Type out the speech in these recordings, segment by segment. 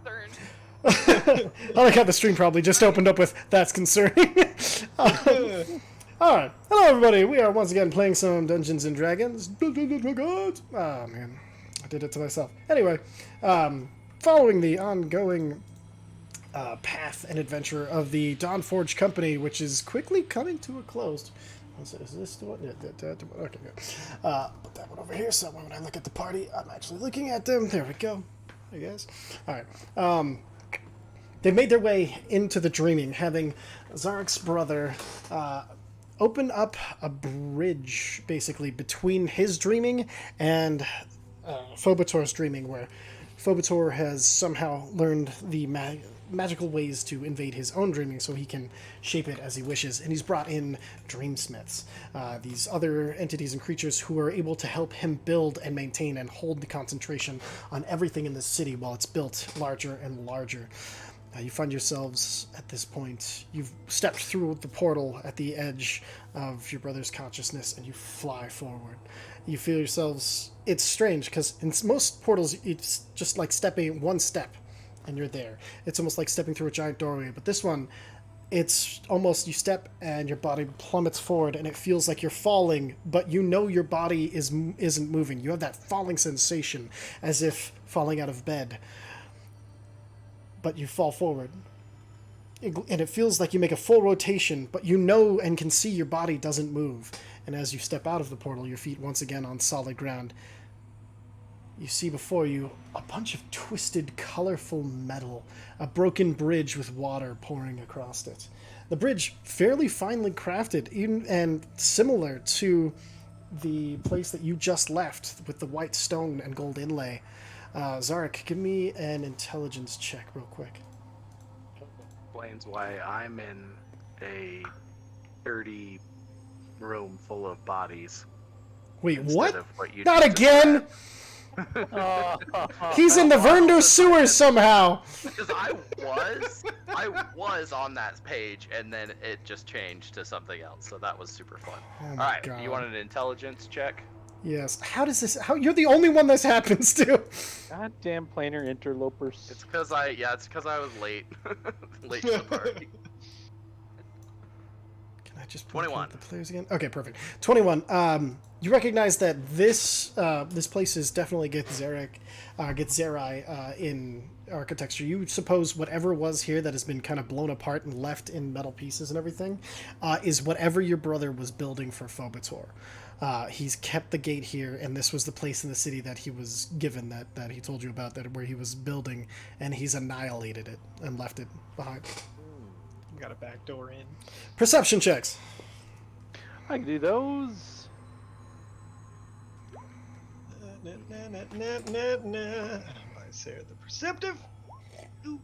concerned. I like how the stream probably just opened up with "That's concerning." Alright. Hello, everybody. We are once again playing some Dungeons and Dragons. Oh, man. I did it to myself. Anyway, following the ongoing path and adventure of the Dawnforged company, which is quickly coming to a close. Is this the one? Yeah, okay, good. Put that one over here so when I look at the party, I'm actually looking at them. There we go. I guess. Alright. They've made their way into the dreaming, having Zarek's brother open up a bridge, basically, between his dreaming and Phobator's dreaming, where Phobator has somehow learned the magical ways to invade his own dreaming so he can shape it as he wishes. And he's brought in dreamsmiths, these other entities and creatures who are able to help him build and maintain and hold the concentration on everything in the city while it's built larger and larger. You find yourselves at this point, you've stepped through the portal at the edge of your brother's consciousness and you fly forward. You feel yourselves, it's strange because in most portals it's just like stepping one step and you're there. It's almost like stepping through a giant doorway, but this one, it's almost you step and your body plummets forward and it feels like you're falling, but you know your body isn't moving. You have that falling sensation as if falling out of bed. But you fall forward. And it feels like you make a full rotation, but you know and can see your body doesn't move. And as you step out of the portal, your feet once again on solid ground, you see before you a bunch of twisted, colorful metal, a broken bridge with water pouring across it. The bridge, fairly finely crafted, and similar to the place that you just left with the white stone and gold inlay. Zarek, give me an intelligence check real quick. Explains why I'm in a dirty room full of bodies. Wait, what? What Not again! He's in the Vernder sewers somehow! Because I was on that page, and then it just changed to something else, so that was super fun. Oh Alright, God. You want an intelligence check? Yes. How does this... You're the only one this happens to! Goddamn planar interlopers. It's because I was late. Late to the party. Can I just 21. The players again? Okay, perfect. 21. You recognize that this place is definitely Githzerai in architecture. You suppose whatever was here that has been kind of blown apart and left in metal pieces and everything is whatever your brother was building for Phobator. He's kept the gate here, and this was the place in the city that he was given, that he told you about, that where he was building, and he's annihilated it and left it behind. Got a back door in. Perception checks. I can do those. I say the perceptive. Ooh.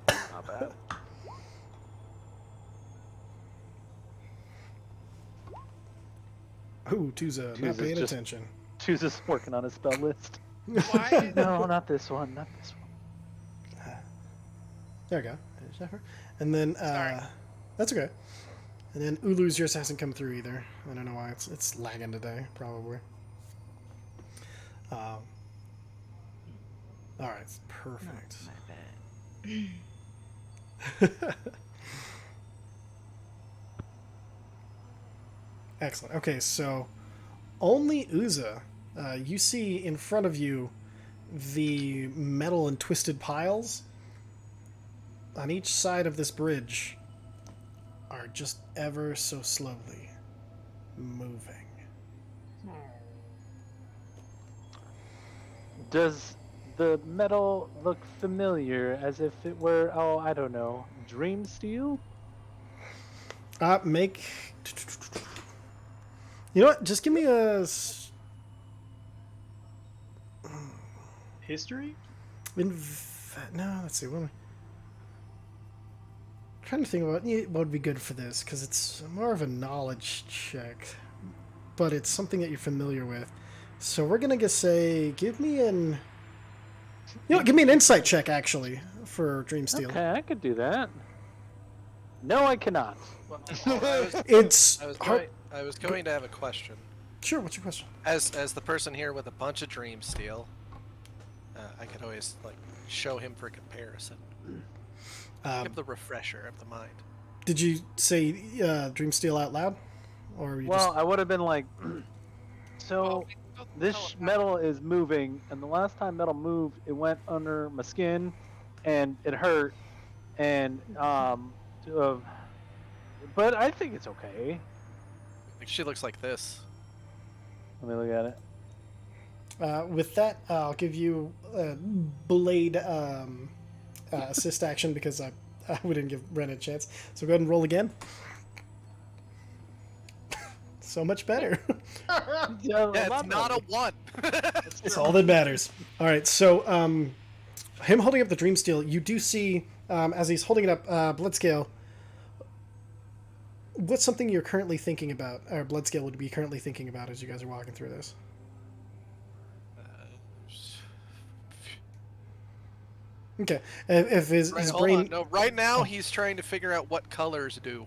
Not bad. Ooh, Tuza, not paying attention. Tuza's working on a spell list. Why? No, not this one. Not this one. There we go. And then, that's okay. And then Ulu's yours hasn't come through either. I don't know why. It's lagging today, probably. Alright, perfect. Excellent. Okay, so only Uza, you see in front of you the metal and twisted piles on each side of this bridge are just ever so slowly moving. Does the metal look familiar, as if it were, oh, I don't know, dream steel? Make... You know what? Just give me a... History? No, let's see. What am I... I'm trying to think about what would be good for this, because it's more of a knowledge check. But it's something that you're familiar with. So we're going to say, give me an... You know, give me an insight check, actually, for Dreamsteel. Okay, I could do that. No, I cannot. Well, I was going to have a question. Sure, what's your question? As the person here with a bunch of dream steel, I could always like show him for comparison. Give the refresher of the mind. Did you say Dreamsteel out loud, or you Well, I would have been like, so Well, this metal is moving, and the last time metal moved, it went under my skin, and it hurt, and but I think it's okay. like she looks like this. Let me look at it. with that, I'll give you a blade assist action because we didn't give Ren a chance. So go ahead and roll again. So much better. Yeah, it's not a 1. It's all that matters. All right, so him holding up the Dreamsteel, you do see as he's holding it up, Bloodscale. What's something you're currently thinking about, or Bloodscale would be currently thinking about as you guys are walking through this? Okay, if his Hold brain. on. No, right now he's trying to figure out what colors do.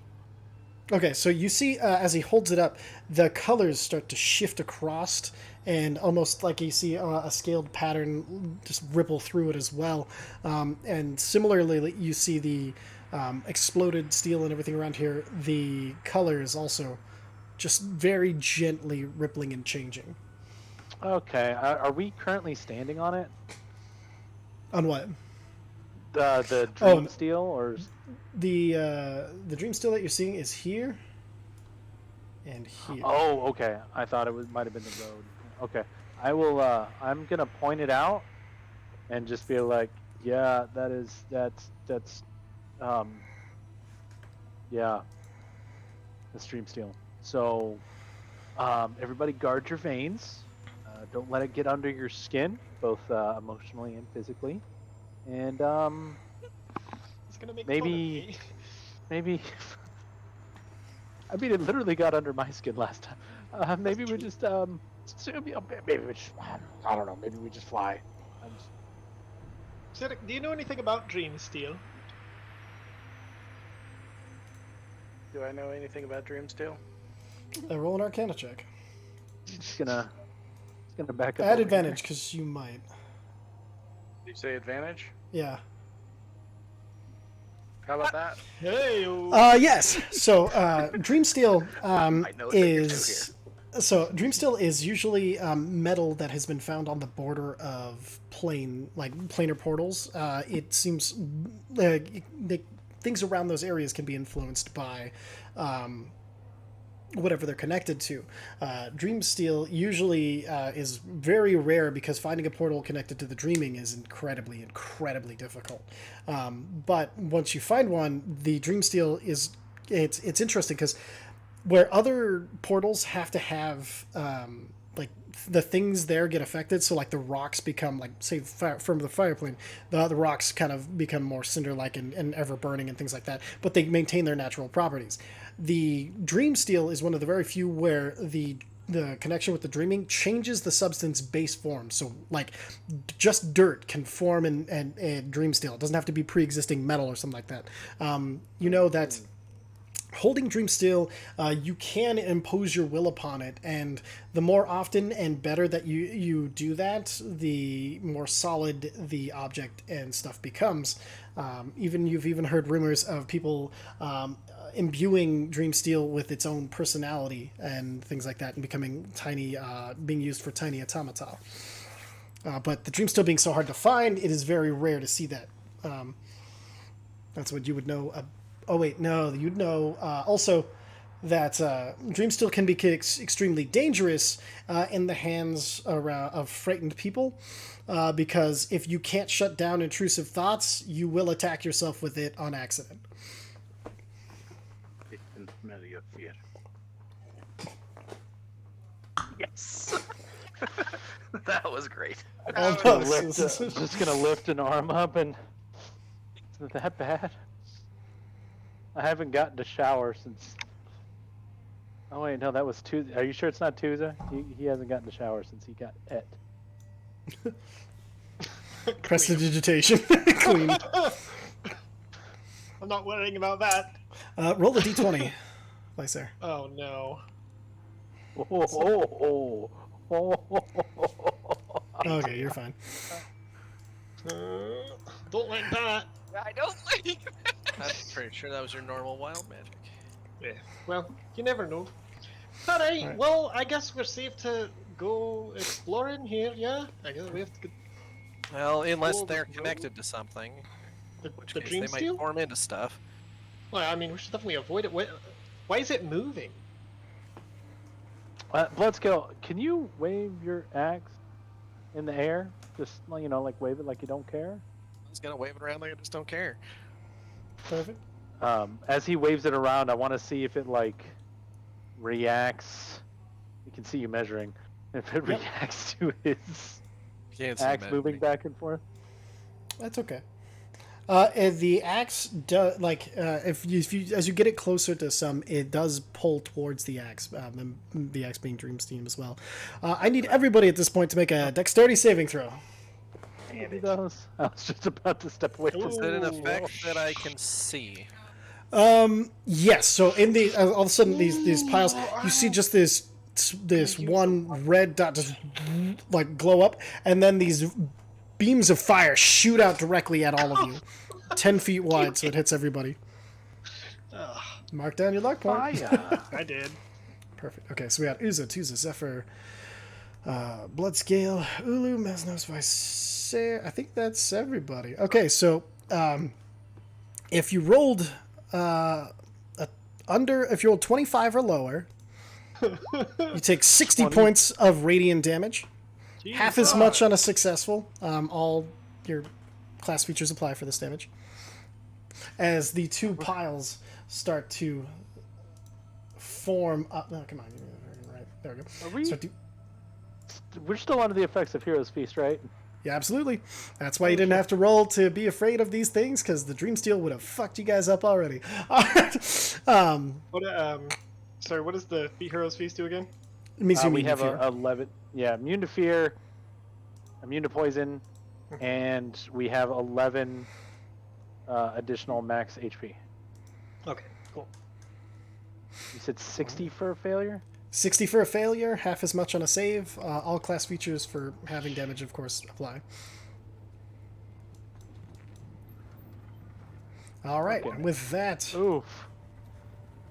Okay, so you see as he holds it up, the colors start to shift across, and almost like you see a scaled pattern just ripple through it as well. And similarly, you see the exploded steel and everything around here. The colors also just very gently rippling and changing. Okay, are we currently standing on it? On what? The dream steel, or The Dreamsteel that you're seeing is here and here. oh, okay. I thought it might have been the road. Okay, I will. I'm gonna point it out and just be like, yeah, that's yeah, the dream steel. So, everybody guard your veins. Don't let it get under your skin, both emotionally and physically. And He's gonna make maybe, fun maybe. I mean, it literally got under my skin last time. Maybe we just maybe we just, I don't know. Maybe we just fly. of me. Cedric, do you know anything about Dream Steel? Do I know anything about Dreamsteel? Roll an Arcana check. Just gonna back up. Add over advantage because you might. Did you say advantage? Yeah. How about that? Hey. Yes. So Dreamsteel I know a thing or two is Dreamsteel is usually metal that has been found on the border of planar portals. It seems things around those areas can be influenced by whatever they're connected to. Dreamsteel usually is very rare because finding a portal connected to the dreaming is incredibly difficult. But once you find one, the Dreamsteel it's interesting because where other portals have to have like the things there get affected, so like the rocks become like say from the fire plane, the rocks kind of become more cinder like and ever burning and things like that, but they maintain their natural properties. The dream steel is one of the very few where the connection with the dreaming changes the substance base form. So like just dirt can form and dream steel. It doesn't have to be pre-existing metal or something like that. You know that holding dream steel, you can impose your will upon it, and the more often and better that you do that, the more solid the object and stuff becomes. You've even heard rumors of people imbuing dream steel with its own personality and things like that, and becoming tiny, being used for tiny automata. But the dream steel being so hard to find, it is very rare to see that. That's what you would know. Oh wait, no, you'd know also that dream steel can be extremely dangerous in the hands of frightened people, because if you can't shut down intrusive thoughts, you will attack yourself with it on accident. It can smell your fear. Yes. That was great. Almost. just gonna lift an arm up, and isn't that bad? I haven't gotten to shower since. Oh wait, no, that was Tuesday. Are you sure it's not Tuesday? He hasn't gotten to shower since he got et. Prestidigitation. Clean. I'm not worrying about that. Roll a d20, Lysair. Oh no. Oh. Okay, you're fine. Don't like that. I don't like I'm pretty sure that was your normal wild magic. Yeah. Well, you never know. Alright, Alright. well, I guess we're safe to go exploring here, yeah? I guess we have to get Well, unless Cool, they're but no. connected to something, the, in which the case dream they might steel? form into stuff. Well, I mean, we should definitely avoid it. Why is it moving? Bloodskill, can you wave your axe in the air? Just like wave it like you don't care. I was gonna wave it around like I just don't care. Perfect. As he waves it around, I want to see if it reacts. You can see you measuring. If it Yep. reacts to his Can't see axe that. moving back and forth. That's okay. And the axe does if you as you get it closer to some, it does pull towards the axe. And the axe being Dream Steam as well. I need everybody at this point to make a dexterity saving throw. He does. I was just about to step away from Is it. it an effect that I can see? Yes. So in the all of a sudden these piles, you see just this one red dot just glow up, and then these beams of fire shoot out directly at all of you, 10 feet wide, so it hits everybody. Mark down your luck point. Fire. I did. Perfect. Okay, so we got Uza, Tuza, Zephyr, Bloodscale, Ulu, Mesnos, Vicer. I think that's everybody. Okay, so if you rolled if you rolled 25 or lower, you take 60 points of radiant damage. Half as much on a successful. All your class features apply for this damage. As the two piles start to form up. No, come on. Right. There we go. Are we- Start to- We're still under the effects of Hero's Feast, right? Yeah, absolutely. That's why you didn't have to roll to be afraid of these things, because the Dream Steel would have fucked you guys up already. What? Sorry. What does the Hero's Feast do again? It means you We immune have to fear. 11. Yeah, immune to fear, immune to poison, and we have 11 additional max HP. Okay. Cool. You said 60 for a failure? 60 for a failure, half as much on a save. All class features for having damage, of course, apply. All right, Okay. and with that, Oof.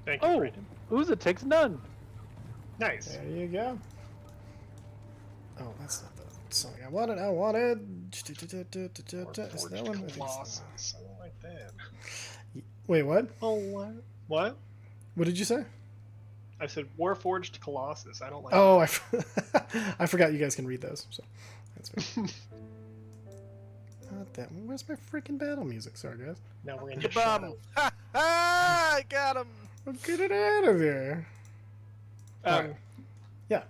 Thank you, Oh, Brandon. Uza takes none. Nice. there you go. Oh, that's not the song I wanted. Is that one? I think it's Colossus. I don't like that. Wait, what? Oh, what? What? What did you say? I said Warforged Colossus. I don't like Oh, I forgot you guys can read those. So that's fair. Not that one. Where's my freaking battle music? Sorry, guys. Now we're in You the bum! shadow. Ha ha! I got him! Well, get it out of there. Alright. Yeah.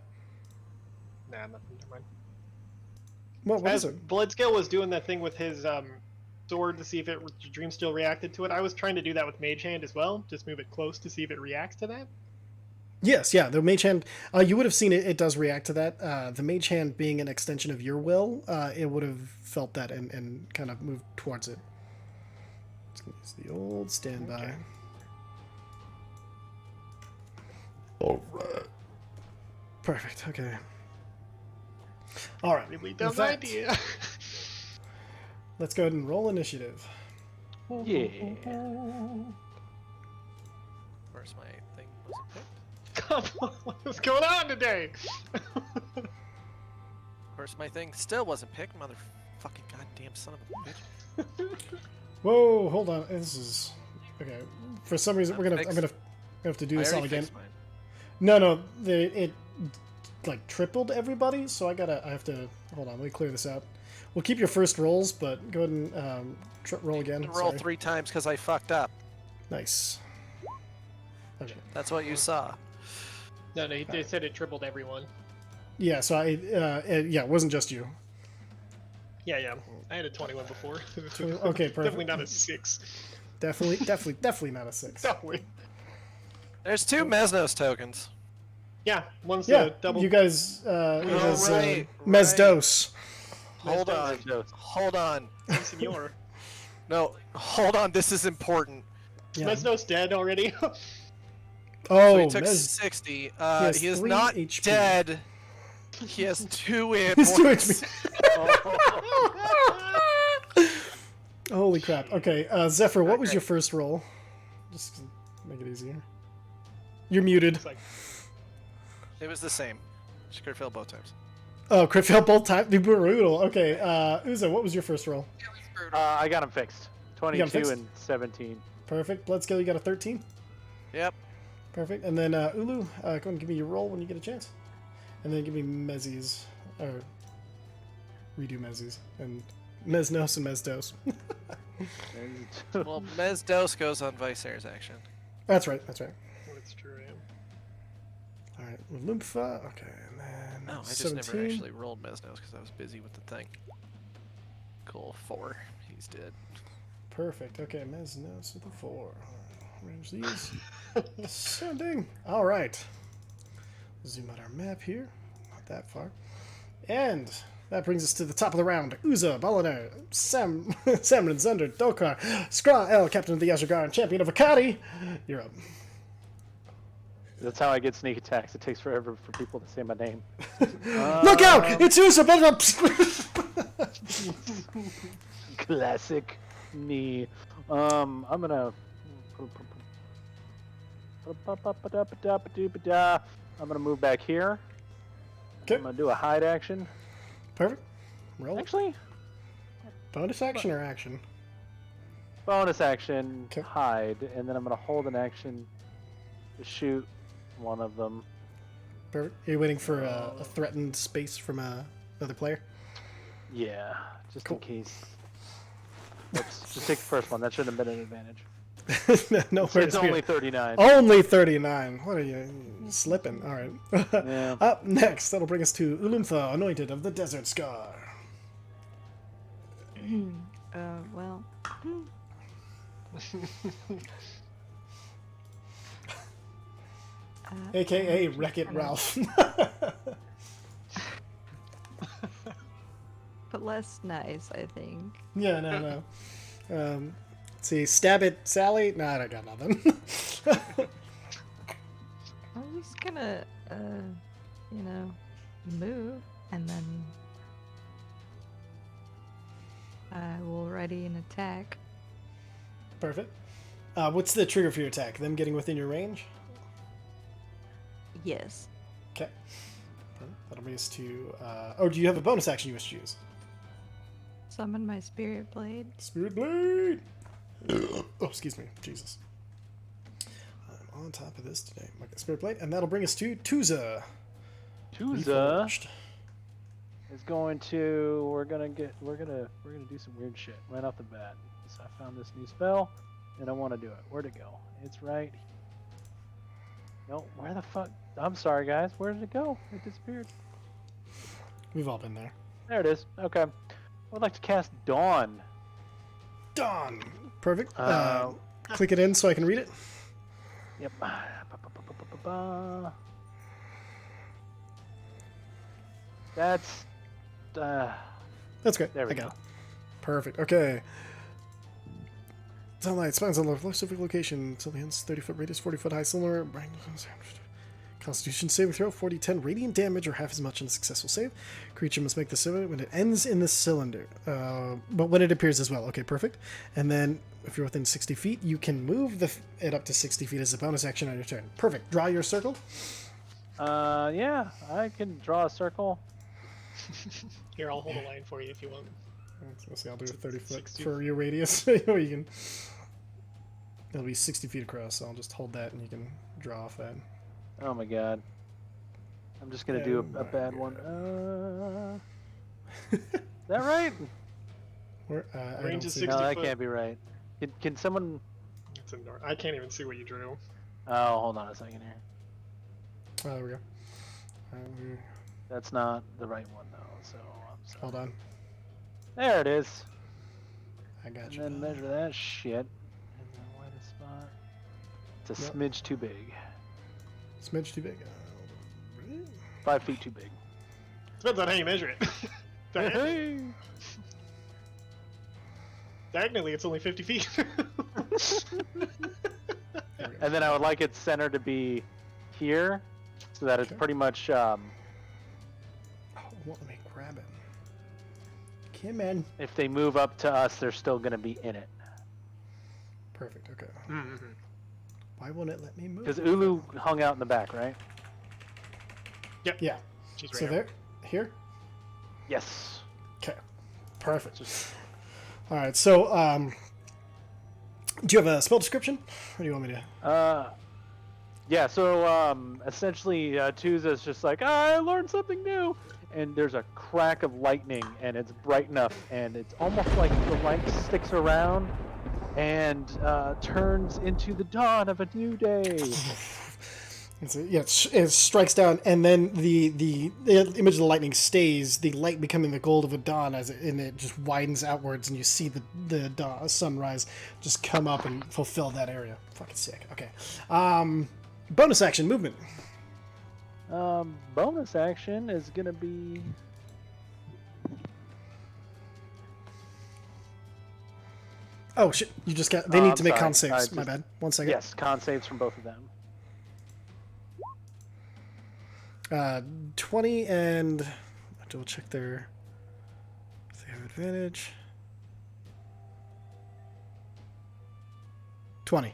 Nah, nothing. Never mind. What As is it? Bloodscale was doing that thing with his sword to see if Dream Steel reacted to it, I was trying to do that with Mage Hand as well. Just move it close to see if it reacts to that. Yes, yeah. The Mage Hand, you would have seen it. It does react to that. The Mage Hand being an extension of your will, it would have felt that and kind of moved towards it. It's gonna use the old standby. Okay. All right. Perfect. Okay. All right. Really with dumb that, idea. Let's go ahead and roll initiative. Yeah. Of course, my thing wasn't picked. Come on, what's going on today? Of course, my thing still wasn't picked. Motherfucking goddamn son of a bitch. Whoa, hold on. This is okay. For some reason, I'm Fixed. gonna have to do I this all already again. fixed mine. No, it like tripled everybody, so I have to hold on. Let me clear this out. We'll keep your first rolls, but go ahead and roll again. Roll Sorry. 3 times because I fucked up. Nice. Okay. That's what you saw. No, they said it tripled everyone. Yeah. So it wasn't just you. Yeah. I had a 21 before. Okay, perfect. Definitely not a 6. Definitely not a 6. Definitely. There's 2 Mesnos tokens. Yeah, one's Yeah, the double. you guys. right, Mesdos. Hold on. Mesnos. Hold on. Senor. No, hold on. This is important. Yeah. Mesno's dead already. So Oh, he took Mes- 60. has He is 3 not HP. dead. He has 2 hit He's 2 points. HP. Holy crap. Okay, Zephyr, what was Okay. your first roll? Just to make it easier. You're muted. It's like, It was the same. She could fail both times. Oh, crit fail both times. Brutal. Okay, Uzo, what was your first roll? I got him fixed. got 'em 22 fixed? and 17. Perfect. Bloodskill, you got a 13. Yep. Perfect. And then Ulu, go ahead and give me your roll when you get a chance. And then give me Mezzies. Or redo Mezzies. And Mesnos and Mesdos. Well, Mesdos goes on Viser's action. That's right, that's right. that's true, yeah. Alright, Lumpha. Okay, and then No, I just 17. never actually rolled Mesnos because I was busy with the thing. Cool, 4. He's dead. Perfect. Okay, Mesnos with a 4. Arrange these. Sending. Alright. Zoom out our map here. Not that far. And that brings us to the top of the round. Uza, Baliner, Samron, Zunder, Dokar, Skra L, Captain of the Yazurgar, and Champion of Akari. You're up. That's how I get sneak attacks. It takes forever for people to say my name. Look out! It's Uza! Classic me. I'm gonna. I'm gonna move back here. Okay, I'm gonna do a hide action. perfect. Roll. Actually, Bonus action or action? bonus action, 'Kay. hide, and then I'm gonna hold an action to shoot one of them. Perfect. Are you waiting for a threatened space from another player? Yeah, just Cool. in case. Let's just take the first one. That shouldn't have been an advantage. No, It's only 39. Only 39. What are you slipping? All right. Yeah. Up next, that'll bring us to Ulumtha, Anointed of the Desert Scar. Well. AKA Wreck-It Ralph. But less nice, I think. Yeah, no. Let's see, stab it, Sally? No, I don't got nothing. I'm just gonna, move, and then I will ready an attack. Perfect. What's the trigger for your attack? Them getting within your range? Yes. Okay. That'll bring us to... oh, do you have a bonus action you wish to use? Summon my spirit blade. Spirit Blade! Oh, excuse me. Jesus. I'm on top of this today. Okay, Spirit Blade. And that'll bring us to Tuza. Tuza Reforged. is going to. We're gonna do some weird shit right off the bat. So I found this new spell, and I want to do it. Where'd it go? It's right. No, where the fuck? I'm sorry, guys. Where did it go? It disappeared. We've all been there. There it is. Okay. I would like to cast Dawn. Dawn! Perfect. Click it in so I can read it. Yep. That's. That's great. There we I got go. it. Perfect. Okay. Sunlight spawns on the specific location until the end's 30-foot radius, 40-foot high cylinder. Constitution saving throw, 40-10 radiant damage or half as much on a successful save. Creature must make the save when it ends in the cylinder. But when it appears as well. Okay, perfect. And then if you're within 60 feet, you can move it up to 60 feet as a bonus action on your turn. Perfect. Draw your circle. Yeah, I can draw a circle. Here, I'll hold a line for you if you want. So I'll do a 30-foot 60. for your radius. You can. It'll be 60 feet across, so I'll just hold that and you can draw off that. Oh my god. I'm just gonna do a bad one. Is that right? Where, I Range don't is see 60 No, that foot. can't be right. Can someone? It's indoor. I can't even see what you drew. Oh, hold on a second here. Oh, there we go. That's not the right one though. So I'm sorry. Hold on. There it is. I got And you. then measure that shit in the whitest spot. It's a Yep. smidge too big. Smidge too big. 5 feet too big. Depends on how you measure it. Hey. Diagonally, it's only 50 feet. And then I would like its center to be here, so that it's Okay. pretty much. Oh, it won't let me grab it. Come in. If they move up to us, they're still going to be in it. Perfect. Okay. Mm-hmm. Why won't it let me move? Because Ulu hung out in the back, right? Yeah. She's right So over. there. Here. Yes. Okay. Perfect. All right. So, do you have a spell description, or do you want me to? Yeah, so essentially Tuza's just like, I learned something new. And there's a crack of lightning, and it's bright enough, and it's almost like the light sticks around and turns into the dawn of a new day. It strikes down, and then the image of the lightning stays. The light becoming the gold of a dawn and it just widens outwards, and you see the sunrise just come up and fulfill that area. Fucking sick. Okay. Bonus action movement. Bonus action is gonna be. Oh shit! You just got. They need to make sorry. con saves. My bad. 1 second. Yes, con saves from both of them. 20 and I'll double check their. If they have advantage. 20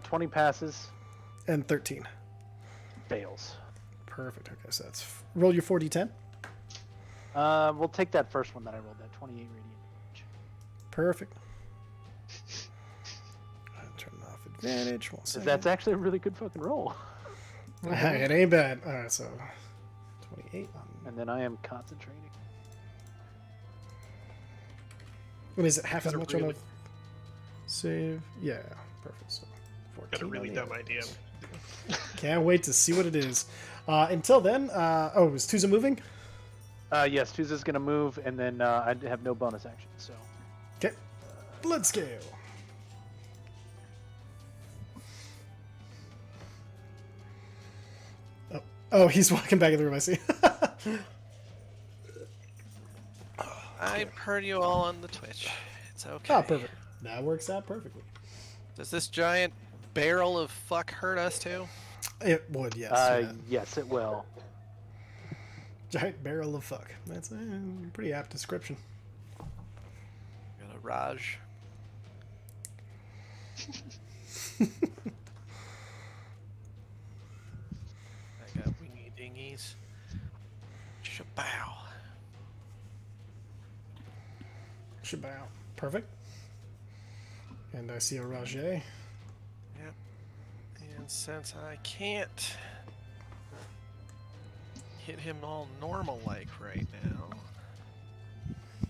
20 passes, and 13. fails. Perfect. Okay, so that's roll your 4d10. We'll take that first one that I rolled, that 28 radiant damage. Perfect. Turn off advantage. 1 second. That's actually a really good fucking roll. It ain't bad. All right, so 28. And then I am concentrating. What is it? Half as Got a much on a really- save? Yeah. Perfect. So 14. Got a on really the dumb average. idea. Can't wait to see what it is. Until then, is Tuza moving? Yes, Tuza's gonna move, and then I have no bonus action, so. Okay. Blood scale. Oh, he's walking back in the room, I see. I've heard you all on the Twitch. It's okay. Oh, perfect. That works out perfectly. Does this giant barrel of fuck hurt us too? It would, yes. Yeah. Yes, it will. Giant barrel of fuck. That's a pretty apt description. Got a Raj. I got wingy dingies. Shabow. Shabow. Perfect. And I see a Rajay. Yep. And since I can't hit him all normal like right now.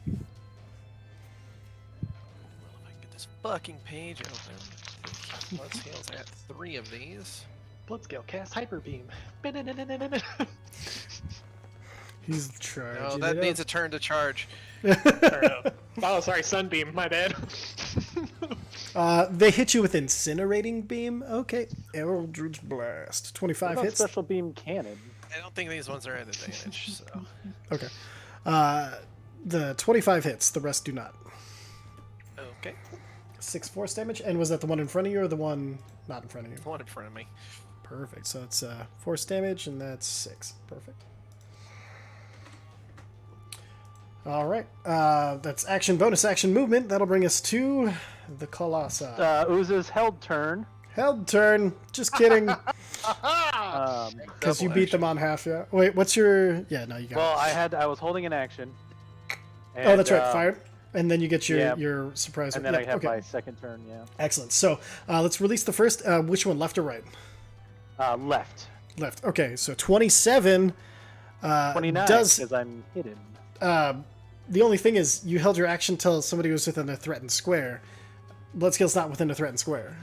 Well, if I can get this fucking page open. Let's heal at 3 of these. Bloodscale, cast Hyper Beam. He's charging. No, that needs a turn to charge. Oh, sorry, Sunbeam. My bad. They hit you with Incinerating Beam. Okay. Eldritch Blast. What 25 about hits. Special Beam Cannon? I don't think these ones are at advantage, so. Okay. The 25 hits. The rest do not. Okay. 6 force damage. And was that the one in front of you or the one not in front of you? The one in front of me. Perfect. So it's force damage, and that's 6. Perfect. All right. That's action, bonus action movement. That'll bring us to the Colossi. Uza's held turn. Held turn. Just kidding. Um, Because you Double beat them on half, yeah. Wait, what's your... Yeah, no, you got well, it. I was holding an action. Oh, that's right. and, Fired. And then you get your, yeah. your surprise. And then yeah, I have okay. my second turn, yeah. Excellent. So let's release the first. Which one, left or right? Left. Left. Okay, so 27 29, does... because I'm hidden. The only thing is, you held your action till somebody was within a threatened square. Bloodskill's not within a threatened square.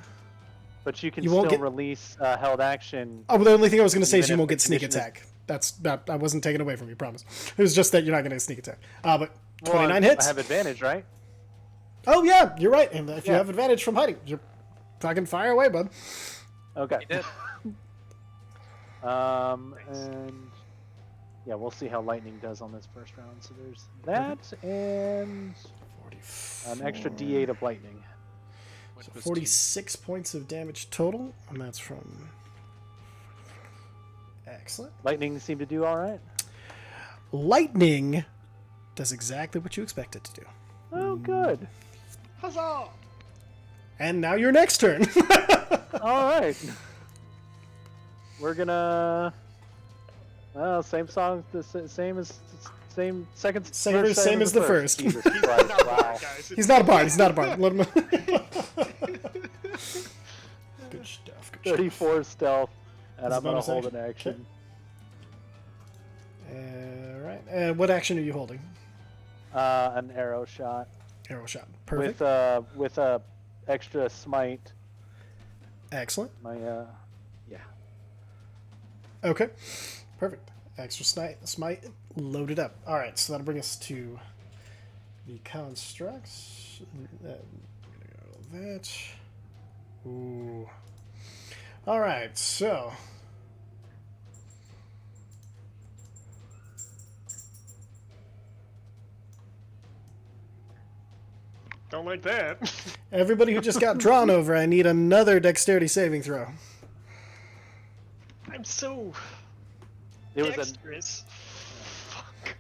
But you can You still won't get- release held action. Oh, but the only thing I was going to say is Even you if won't the get sneak condition is- attack. That I wasn't taken away from you, promise. It was just that you're not going to sneak attack. But Well, 29 hits. I have advantage, right? Oh yeah, you're right. And if you Yeah. have advantage from hiding, you're fucking fire away, bud. Okay. He did. And yeah, we'll see how lightning does on this first round. So there's that and an extra D8 of lightning. Which So was 46 points of damage total, and that's from. Excellent. Lightning seemed to do all right. Lightning Does exactly what you expect it to do. Oh, good. Huzzah! And now your next turn. All right. We're gonna. Same song. Same second. Same verse, same as the first. Jesus Christ, wow. Guys, He's not a bard. He's not a bard. Let him. Good stuff. Good stuff. 34 stealth, and Is it I'm gonna bonus hold action? an action. Right. What action are you holding? An arrow shot Arrow shot. Perfect. with a extra smite. Excellent. My Okay. Perfect. Extra smite loaded up. All right. So that'll bring us to the constructs. That. Ooh. All right. So. don't like that. Everybody who just got drawn over, I need another dexterity saving throw. I'm so it was a dexterous.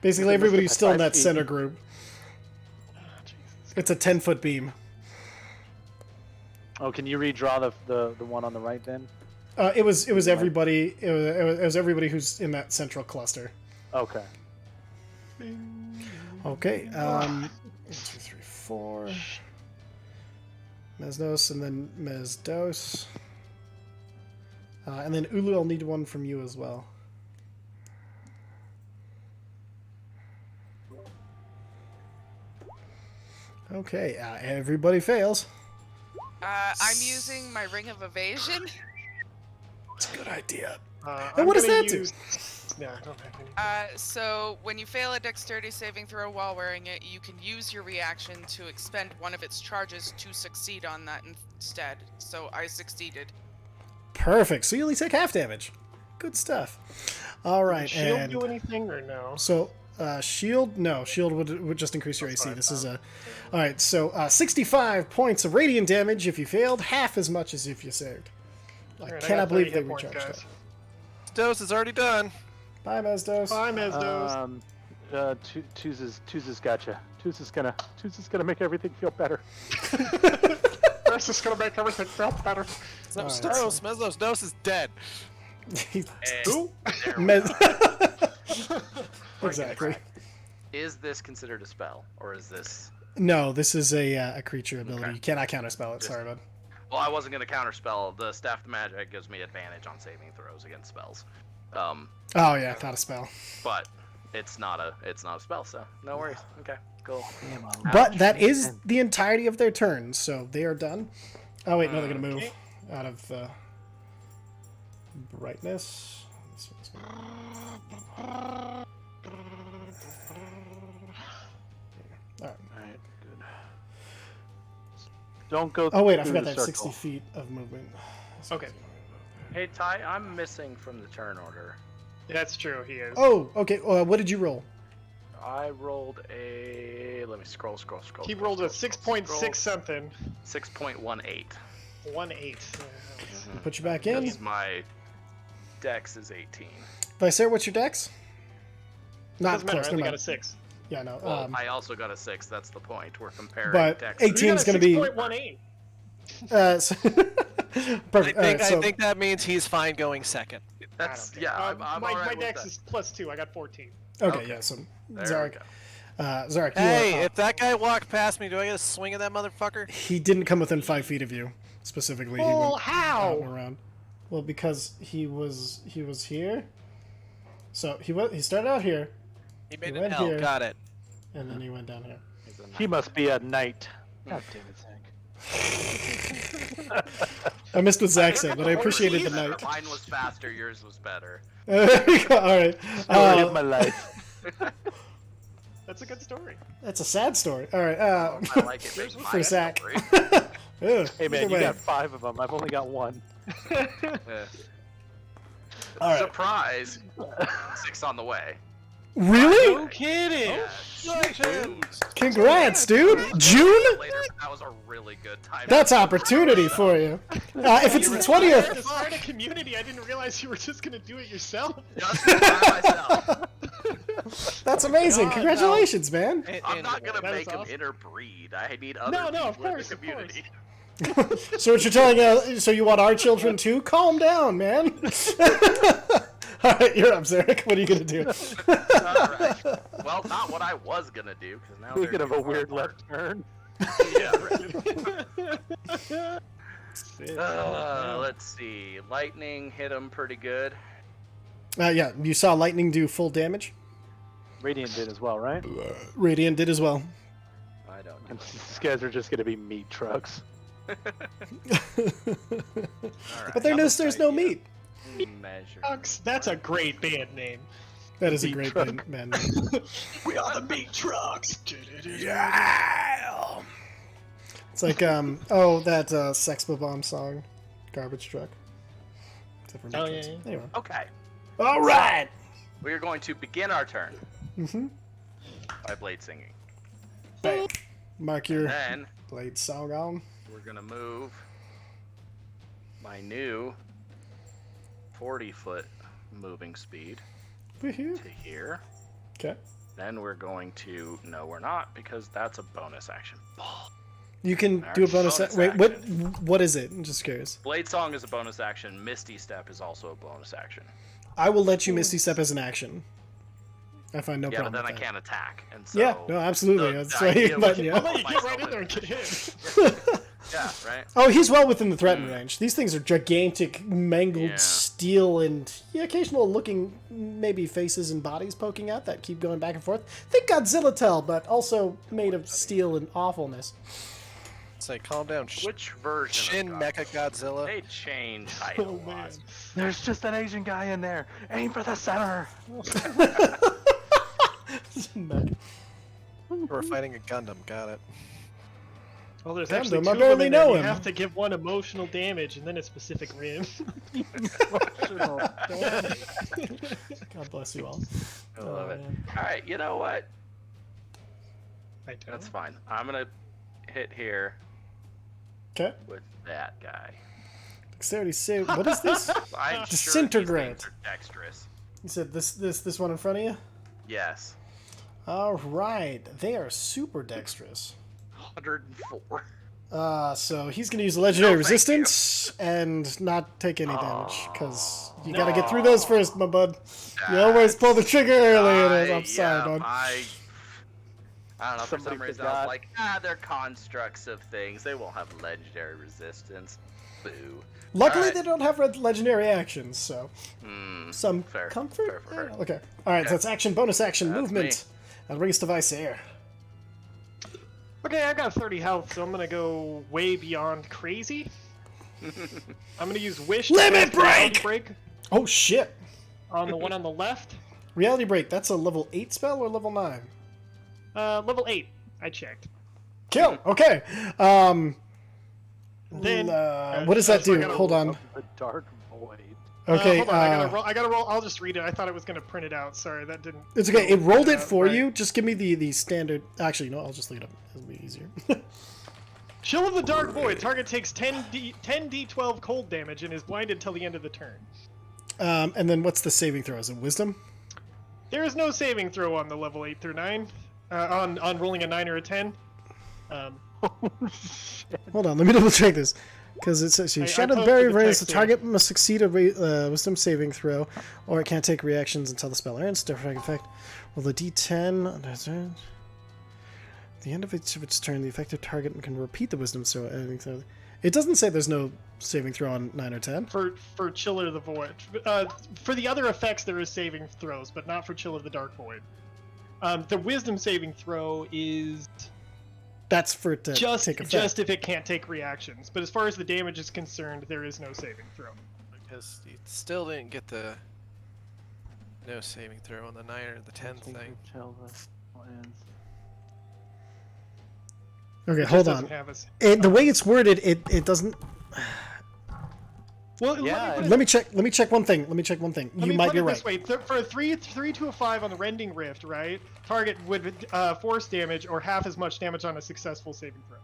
Basically, everybody who's still in that 5 feet. center group. Oh, Jesus. It's a 10-foot beam. Oh, can you redraw the one on the right then? It was everybody. It was everybody who's in that central cluster. Okay. Okay. 1, 2, 3, 4. Mesnos and then Mesdos. And then Ulu, I'll need one from you as well. Okay, everybody fails. I'm using my ring of evasion. It's a good idea. And And what does that do? No, I don't have any. So when you fail a dexterity saving throw while wearing it, you can use your reaction to expend one of its charges to succeed on that instead. So I succeeded. Perfect. So you only take half damage. Good stuff. All right. Does shield and do anything or no? so shield, no, shield would just increase your AC. This is a all right. So 65 points of radiant damage if you failed, half as much as if you saved. I Alright, cannot got 30 believe they hit points, recharged that. guys. Dose is already done. Bye, Mesdos. Bye, Mesdos. Tuz's gotcha. Tuz's gonna make everything feel better. This is gonna make everything feel better. No, Alright, Dose, Meslos, Dose is dead. He's- Who? There we Mes- go. exactly. Is this considered a spell, or is this? No, this is a creature ability. Okay. You cannot counterspell it. Just- Sorry, bud. Well, I wasn't gonna counterspell. The staff of magic gives me advantage on saving throws against spells. Oh yeah, not a spell. But it's not a spell, so no worries. Okay, cool. But that is the entirety of their turn, so they are done. Oh wait, no, they're gonna move Okay. out of brightness. This one's gonna- All right. Alright, good. Don't go. Oh wait, I through forgot the that 60 circle. feet of movement. Okay. Hey Ty, I'm missing from the turn order. That's true, he is. Oh, okay. What did you roll? I rolled a. Let me scroll. He rolled a 6.6 something. 6.18. 1.8. Put you back in. Because my dex is 18. Vicer, what's your dex? Not Doesn't matter, close. I only never got a mind. 6. Yeah, no. Well, I also got a 6. That's the point. We're comparing But dex. 18 's gonna be- 6.18. So, I perfect. All right, so think that means he's fine going second. That's I don't yeah. care. I'm my alright my with dex that. is +2. I got 14. okay, Okay. yeah. So There Zarek, we go. Zarek, you Hey, are, if that guy walked past me, do I get a swing at that motherfucker? he didn't come within 5 feet of you specifically. He Well, went how? out and around. Well, because he was here. So he started out here, He made went an L. here. Got it. and then he went down here. He's a He must be a knight. God damn it, Zach. I missed what Zach said, but I appreciated the Better. night. Mine was faster. Yours was better. There we go. All right. Story of my life. That's a good story. That's a sad story. All right. I like it. Makes For my Zach. story. Ugh, Hey man, either you way. got 5 of them. I've only got 1. Yeah. All right. Surprise! 6 on the way. Really? kidding. Yeah. Congratulations! Congrats, dude. June? Later that was a really good time. That's opportunity for you. If it's the At 20th, the start of community, I didn't realize you were just gonna do it yourself. Just by myself. that's amazing. God, Congratulations, man. I'm not gonna That make is him awesome. interbreed. I need other No, people of course, in the of course. community. So what you're telling us, so you want our children too? Calm down, man. Alright, you're up, Zarek. What are you gonna do? Alright. Well, not what I was gonna do, because now Speaking they're of a too far weird apart. left turn. Yeah, right. Let's see. Lightning hit him pretty good. Yeah, you saw lightning do full damage. Radiant did as well, right? Radiant did as well. I don't know. And these guys are just gonna be meat trucks. But there's no meat. Measure. Trucks, that's a great band name. That is a Meat great truck. man. We are the meat trucks. Yeah. It's like that Sex Bomb song, Garbage Truck. Except for Oh, meat yeah, trucks. yeah. Anyway. Okay. All right. We are going to begin our turn Mm-hmm. by blade singing. Bang. Mark your Then blade song on. we're gonna move my new 40-foot moving speed Woohoo. to here. Okay. Then we're going to... No, we're not, because that's a bonus action. You can Alright, do a bonus. bonus Wait, what is it? I'm just curious. Blade Song is a bonus action. Misty Step is also a bonus action. I will let you Misty Step as an action. I find no Yeah, but problem. then I with that. can't attack. And so Yeah, no, absolutely. the That's why idea but, was to yeah. I'll put let you get right myself in there and in get hit. Yeah, right? Oh, he's well within the threatened range. These things are gigantic, mangled Yeah. steel and occasional looking maybe faces and bodies poking out that keep going back and forth. Think Godzilla tail, but also made of steel and awfulness. Say, calm down. Which version Shin of Mecha Godzilla. They change height a Oh man. lot. There's just an Asian guy in there. Aim for the center. We're fighting a Gundam. Got it. Well, there's Gundam, actually I two of barely them in there. know You him. have to give one emotional damage and then a specific rim. God bless you all. I love it. man. Alright, you know what? I don't. That's fine. I'm gonna hit here Okay. with that guy. Dexterity save. What is this? I'm Disintegrate. Sure these things are dexterous. You said this one in front of you? Yes. All right. They are super dexterous. 104. So he's gonna use legendary No, thank resistance and not take any damage because you gotta get through those first, my bud. You always pull the trigger early. I'm sorry, bud. I don't know, for Somebody some reason I forgot. was like, they're constructs of things. They won't have legendary resistance. Boo. Luckily, Alright. they don't have legendary actions, so Hmm. some Fair. comfort. Fair. Okay. All right. So Okay. it's action, bonus action, That's movement. That brings device air. Okay, I got 30 health, so I'm gonna go way beyond crazy. I'm gonna use Wish. to Limit cast Reality break! break Oh shit! on the one on the left. Reality break. That's a level 8 spell or level 9? Level 8. I checked. Kill. Okay. Then What does that so I do? gotta Hold on. The dark void. Okay. hold on, I gotta roll. I gotta roll. I'll just read it. I thought it was gonna print it out. Sorry, that didn't. It's okay. It rolled it for right. you. Just give me the standard. Actually, no. I'll just leave it up. It'll be easier. Chill of the Dark Void. Target takes 10d12 cold damage and is blinded till the end of the turn. And then what's the saving throw? Is it Wisdom? There is no saving throw on the level 8 through 9. On rolling a 9 or a 10. Hold on. Let me double check this. Because it says I Shadow the posted Barrier the Radius. The text target must succeed a Wisdom saving throw, or it can't take reactions until the spell ends. Different effect. Well, the D10. At the end of each of its turn, the effective target can repeat the Wisdom. So it doesn't say there's no saving throw on 9 or 10. For Chiller the Void. For the other effects, there is saving throws, but not for Chiller the Dark Void. The Wisdom saving throw is That's for it to just take effect. just if it can't take reactions. But as far as the damage is concerned, there is no saving throw. Because you still didn't get the no saving throw on the 9 or the 10 thing. Okay, It hold just on. doesn't have us. The way it's worded, it doesn't. Well, Yeah, Let me check one thing. Let You me might put be it right. this way: for a 3 to a 5 on the Rending Rift, right? Target would force damage or half as much damage on a successful saving throw.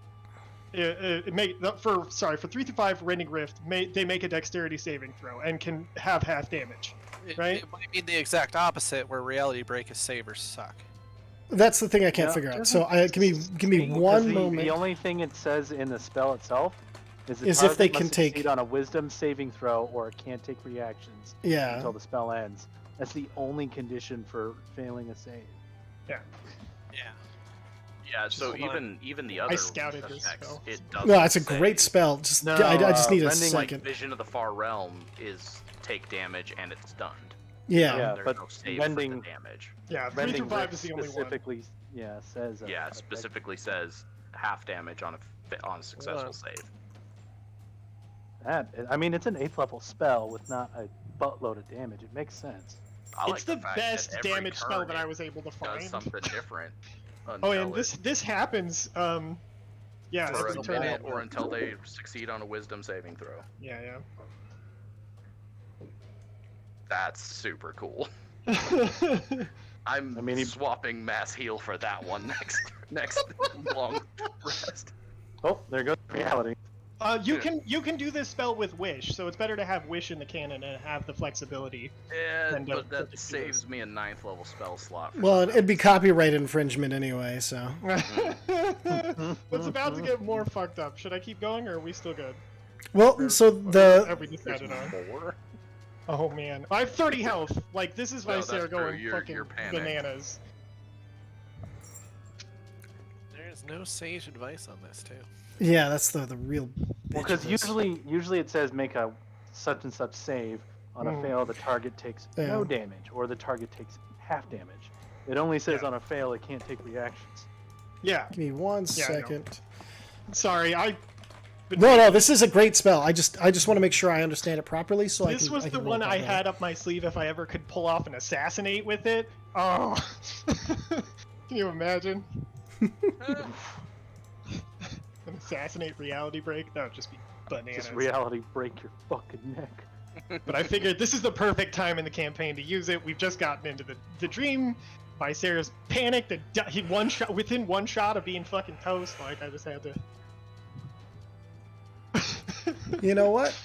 for 3 through 5 Rending Rift, they make a dexterity saving throw and can have half damage. Right? It might mean the exact opposite, where Reality Break is savers suck. That's the thing I can't No, figure out. doesn't So give me Because one moment. The only thing it says in the spell itself is the Is if they target can must take- succeed on a Wisdom saving throw or it can't take reactions Yeah. until the spell ends. That's the only condition for failing a save. Yeah. Yeah, so hold on. even the other scouted this effects, spell. it does. No, it's a great spell. Just No, I just need a Rending, like, second. Vision of the Far Realm is take damage and it's stunned. Yeah. Yeah, There's but no save Rending- for the damage. Yeah, 3 Rending through 5 Rift is the only one. specifically, says. Yeah, it specifically says half damage on a successful save. I mean, it's an 8th level spell with not a buttload of damage. It makes sense. I like It's the fact that best every damage spell turn that I it was able to does find. something different. Oh, until and it- this happens. Yeah, for every a turn. minute or until they succeed on a Wisdom saving throw. Yeah, That's super cool. yeah. I mean, he- swapping mass heal for that one next long rest. Oh, there goes reality. You can do this spell with Wish, so it's better to have Wish in the canon and have the flexibility. Yeah, And, but that do saves this. me a 9th level spell slot. For Well, something it'd be else. copyright infringement anyway. So It's about to get more fucked up. Should I keep going, or are we still good? well, so Have we decided There's on? more. Oh man, I have 30 health. Like this is why No, that's Sarah true. going You're fucking panicked. bananas. There's no sage advice on this, too. yeah, that's the real. Well, bitch because of this. usually it says make a such and such save. On a Mm. fail, the target takes Yeah. no damage, or the target takes half damage. It only says Yeah. on a fail it can't take reactions. Yeah, Give me one Yeah, I know. second. sorry, No, this is a great spell. I just want to make sure I understand it properly, so This was I the can roll one it I properly. had up my sleeve if I ever could pull off an assassinate with it. Oh, can you imagine? An assassinate reality break? That would just be bananas. Just reality break your fucking neck. But I figured this is the perfect time in the campaign to use it. We've just gotten into the dream. Sarah's panicked. He within one shot of being fucking toast. Like I just had to. You know what?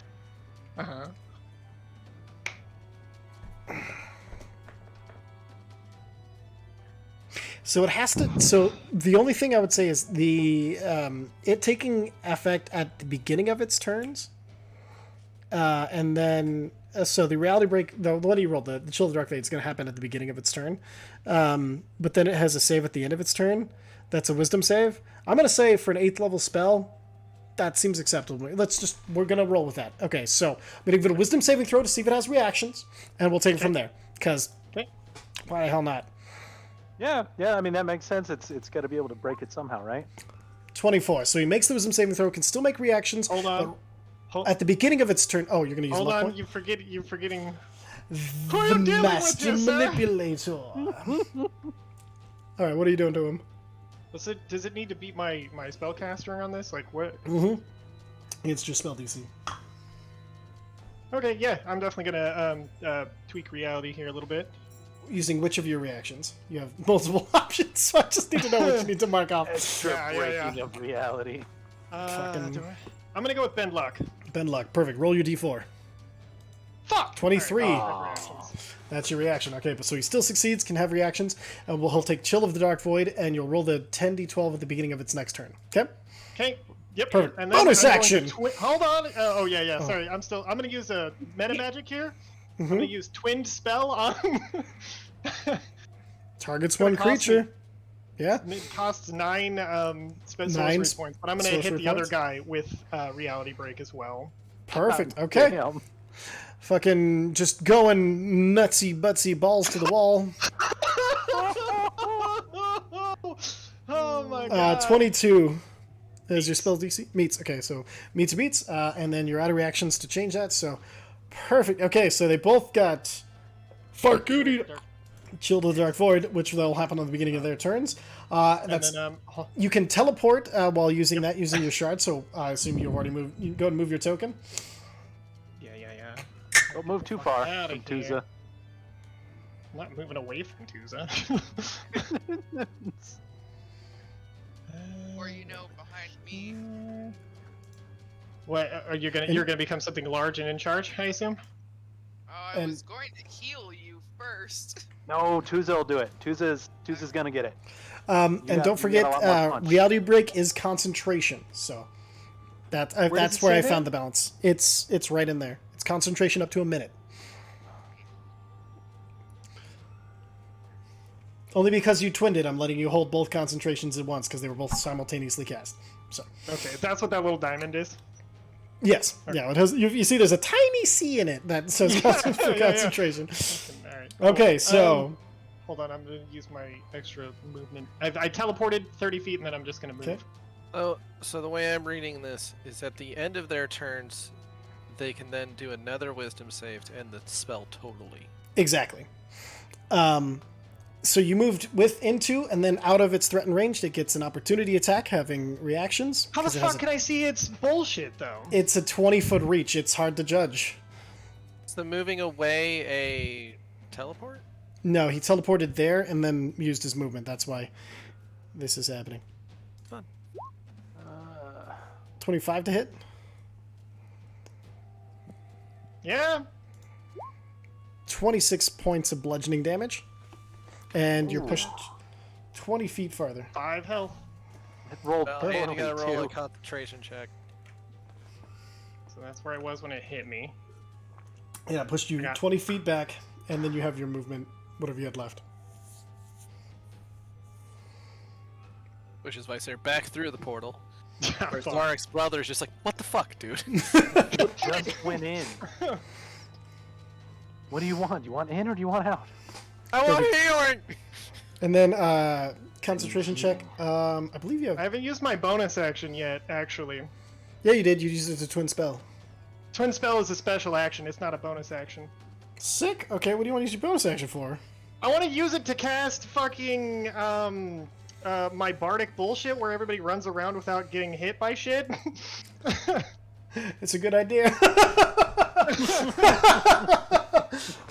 Uh-huh. So it has to. So the only thing I would say is the it taking effect at the beginning of its turns, and then so the reality break, the one you rolled, the Chill of the Dark Fate, is going to happen at the beginning of its turn, but then it has a save at the end of its turn. That's a Wisdom save. I'm going to say for an 8th level spell, that seems acceptable. We're going to roll with that. Okay, so I'm going to give it a Wisdom saving throw to see if it has reactions, and we'll take it from there. Because Okay. why the hell not? Yeah. I mean that makes sense. It's got to be able to break it somehow, right? 24. So he makes the Wisdom saving throw, can still make reactions. Hold on. Hold, At the beginning of its turn. Oh, you're going to use hold luck on. point? You're forgetting. The am dealing with Master you, sir. Manipulator. All right, what are you doing to him? Does it need to beat my spellcaster on this? Like what? Mm-hmm. It's just spell DC. Okay, yeah, I'm definitely gonna tweak reality here a little bit. Using which of your reactions? You have multiple options, so I just need to know which you need to mark off. Extra Yeah, breaking of reality. Fucking- I'm gonna go with Bend Luck. Ben Luck. Perfect. Roll your D4. Fuck. 23. All right, Aw. reactions. That's your reaction. Okay, but so he still succeeds, can have reactions, and he'll take Chill of the Dark Void, and you'll roll the 10d12 at the beginning of its next turn. Okay? Okay. Yep. Perfect. And then Bonus I'm going action! hold on. Oh yeah, yeah. Sorry. I'm gonna use a meta magic here. I'm gonna use twinned spell on. Targets gonna one cost creature. Yeah? It costs 9 sorcery Nine points, but I'm gonna hit sorcery the other points? guy with reality break as well. Perfect. Okay. Damn. Fucking just going nutsy butsy balls to the wall. Oh my god. 22 is your spell DC. Meets. Okay, so meets, and then you're out of reactions to change that. So perfect. Okay, so they both got Farkudi, Chill to the Dark Void, which will happen on the beginning of their turns. And That's then, you can teleport while using your shard. So I assume you've already moved. You go and move your token. yeah. Don't move too far Outta from here. Tuza. I'm not moving away from Tuza. Or behind me. What are you gonna? You're gonna become something large and in charge, I assume. Oh, I And- was going to heal you first. No, Tuza will do it. Tuza's gonna get it. And got- don't you got a lot more forget, punch. reality break is concentration. So that's it where say I that? found the balance. It's right in there. It's concentration up to a minute. Only because you twinned it, I'm letting you hold both concentrations at once because they were both simultaneously cast. So Okay, that's what that little diamond is. yes, yeah. It has. You see, there's a tiny C in it that says Yeah. concentration. All right. Okay, so Hold on, I'm gonna use my extra movement. I teleported 30 feet, and then I'm just gonna move. Okay. Oh, so the way I'm reading this is at the end of their turns, they can then do another wisdom save to end the spell totally. exactly. So you moved into and then out of its threatened range. It gets an opportunity attack, having reactions. How the 'cause it has fuck can I see it's bullshit though? It's a 20-foot reach. It's hard to judge. Is the moving away a teleport? No, he teleported there and then used his movement. That's why this is happening. 25 to hit. Yeah. 26 points of bludgeoning damage. And you're Ooh. pushed 20 feet farther. 5 health. It rolled Well, and you gotta roll a too. concentration check. So that's where I was when it hit me. Yeah, it pushed you Yeah. 20 feet back, and then you have your movement, whatever you had left. Which is why they're back through the portal. Yeah, Whereas fuck. Zarek's brother is just like, what the fuck, dude? Just went in. What do you want? Do you want in or do you want out? I want healing! And then, concentration check. I believe you I have... haven't used my bonus action yet, actually. Yeah, you did. You used it as a twin spell. Twin spell is a special action. It's not a bonus action. Sick. Okay, what do you want to use your bonus action for? I want to use it to cast fucking my bardic bullshit where everybody runs around without getting hit by shit. It's a good idea.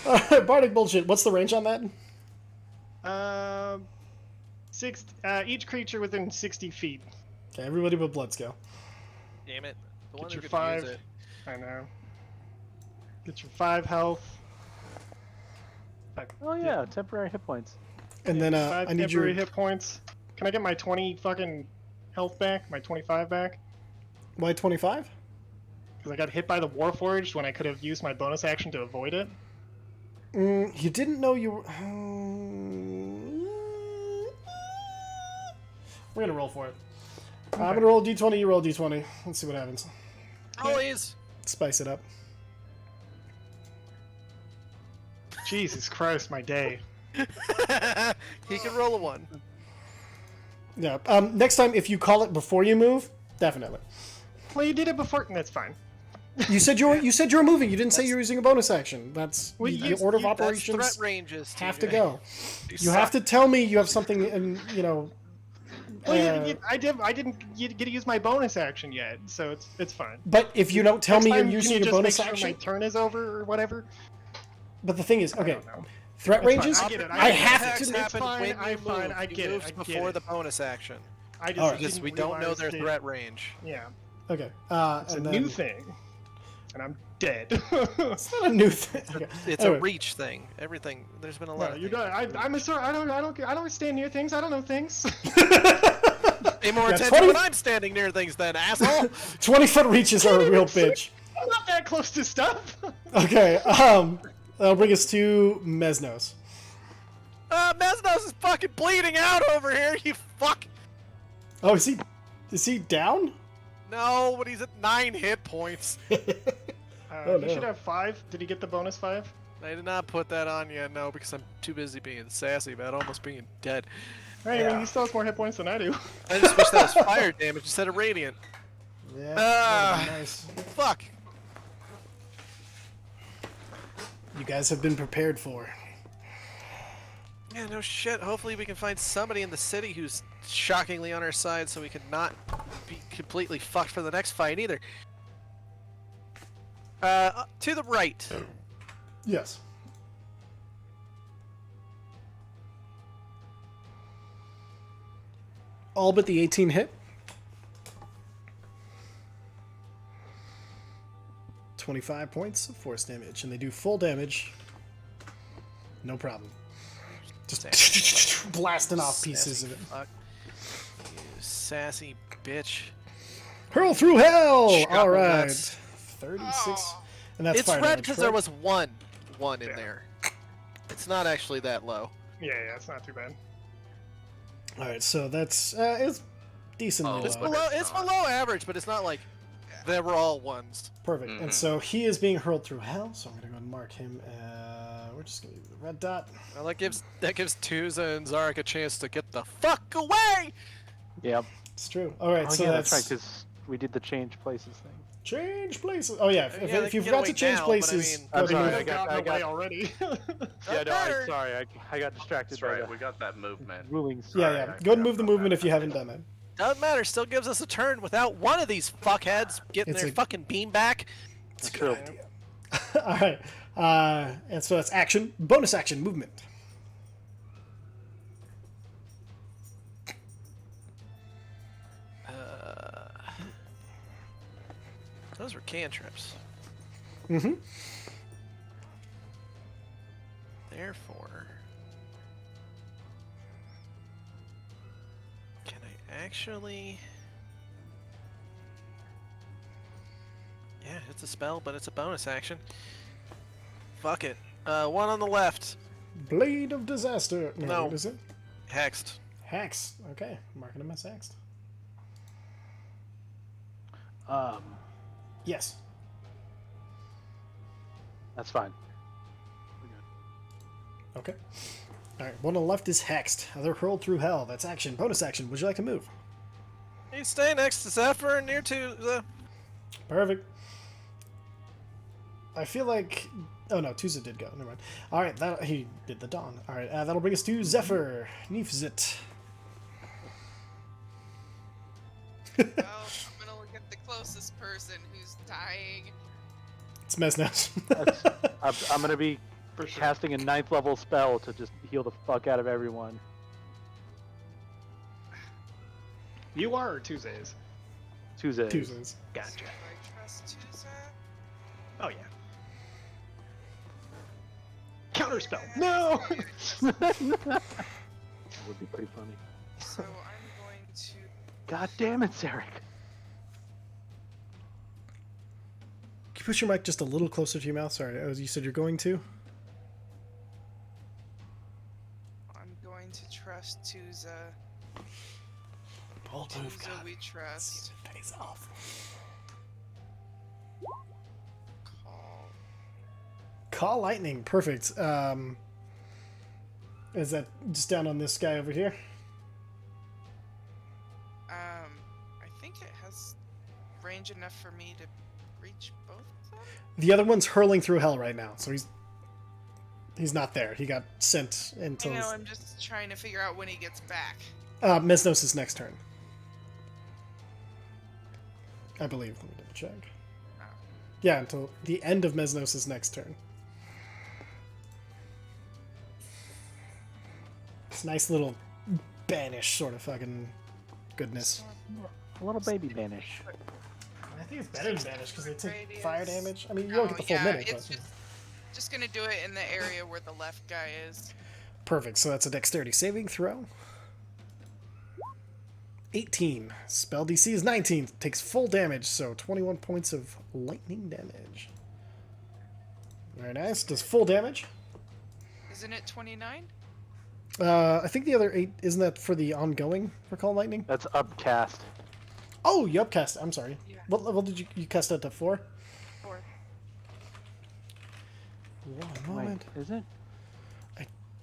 Alright, bardic bullshit. What's the range on that? Each creature within 60 feet. Okay, everybody but Bloods go. Damn it. The Get one your who could 5. use it. I know. Get your 5 health. Oh yeah, temporary hit points. And then, 5 I need your... temporary hit points. Can I get my 20 fucking health back? My 25 back? Why 25? Because I got hit by the Warforged when I could have used my bonus action to avoid it. You didn't know you were... We're gonna roll for it. I'm gonna roll a d20, you roll a d20. Let's see what happens. Always! Spice it up. Jesus Christ, my day. He can roll a 1. Yeah. Next time, if you call it before you move, definitely. Well, you did it before. That's fine. You said you were moving. You didn't say you were using a bonus action. That's Well, the you- order of you- that's operations. Threat ranges, Have to TJ. go. You You have to tell me you have something, and Well, I didn't get to use my bonus action yet, so it's fine. But if you don't tell Next me you're time, can using you your just bonus make sure action, my turn is over or whatever. but the thing is, I okay, don't know. threat It's fine, ranges. I get it, I have Attacks to. It's happen fine, when you I'm fine, move. I He get it, moves I get before it. the bonus action. I just Alright. Because didn't we don't know realize their that- threat range. Yeah, Okay. it's And a then new thing, and I'm dead. it's not a new thing. Okay. It's Anyway. a reach thing. Everything. There's been a lot No, of you things. don't. I'm a sir. I don't stand near things. I don't know things. Pay more Yeah, attention 20 when I'm standing near things then, asshole! 20-foot reaches are a real bitch. I'm not that close to stuff. Okay. That'll bring us to Mesnos. Mesnos is fucking bleeding out over here, you fuck! Oh, is he down? No, but he's at 9 hit points. Oh, He no. should have 5. Did he get the bonus 5? I did not put that on yet, no, because I'm too busy being sassy about almost being dead. Right, I mean, he still has more hit points than I do. I just wish that was fire damage instead of radiant. Yeah. Ah. Nice. Fuck! You guys have been prepared for. Yeah, no shit. Hopefully we can find somebody in the city who's shockingly on our side so we can not be completely fucked for the next fight either. To the right. Yes. All but the 18 hit. 25 points of force damage, and they do full damage. No problem. Just blasting off pieces Sassy of it. fuck. You sassy bitch. Hurl through hell! Chuckle All right. nuts. 36. Oh. And that's It's fire red damage, because there correct? was one in Yeah. there. It's not actually that low. Yeah, it's not too bad. All right, so that's it's decently Oh, low. It's but below. it's It's not. below average, but it's not like they were all ones. Perfect. Mhm. And so he is being hurled through hell. So I'm gonna go and mark him. We're just gonna use the red dot. Well, that gives Tuza and Zarek a chance to get the fuck away. Yep. It's true. All right, Oh, so yeah, that's that's right, because we did the change places thing. change places. Oh yeah, Yeah, they if you can get forgot to away change now, but I places, mean- go I'm to sorry, move. I They've got- gotten away I got- already. Yeah, no, matter. sorry, I got distracted That's by right. the We got that movement. rulings. Yeah, Sorry, yeah. I Go and forgot move the about movement that. if you haven't done it. Doesn't matter. Still gives us a turn without one of these fuckheads getting It's their a- fucking beam back. It's a That's good true. idea. All right, and so that's action, bonus action, movement. Those were cantrips. Mm-hmm. Therefore, can I actually? Yeah, it's a spell, but it's a bonus action. Fuck it. One on the left. Blade of disaster. No. What is it? Hexed. Hex. Okay, marking him as hexed. Yes. That's fine. Okay. All right. One on the left is hexed. Other hurled through hell. That's action. Bonus action. Would you like to move? You stay next to Zephyr and near to the. Perfect. I feel like. Oh no, Tuza did go. Never mind. All right, that he did the dawn. All right, that'll bring us to Zephyr. Neefzit. Well, I'm gonna look at the closest person who's dying. It's Mesnos. I'm gonna be For sure. casting a 9th level spell to just heal the fuck out of everyone. You are, or Tuesdays? Tuesdays. Tuesdays. Gotcha. Do I trust Tusa? Oh, yeah. Counterspell. No! That would be pretty funny. So I'm going to. God damn it, Zarek. Can you push your mic just a little closer to your mouth? Sorry, you said you're going to. I'm going to trust Tusa. Bold move, Tusa, God. we trust. Pays off. Call. Call lightning. Perfect. Is that just down on this guy over here? I think it has range enough for me to reach both of them. The other one's hurling through hell right now, so he's not there. He got sent I until know, I'm just trying to figure out when he gets back. Mesnos' next turn. I believe. Let me double check. Oh. Yeah, until the end of Mesnos' next turn. It's nice little banish sort of fucking goodness. A little baby banish. I think it's better than banish because they take Radius. fire damage. I mean, you don't get the full minute, it's but just gonna do it in the area where the left guy is. perfect. So that's a dexterity saving throw. 18. Spell DC is 19. Takes full damage, so 21 points of lightning damage. Very nice. Does full damage. Isn't it 29? I think the other 8 isn't that for the ongoing for Call Lightning? That's upcast. Oh, you upcast. I'm sorry. Yeah. What level did you cast that to 4? 4. One moment. Wait, is it?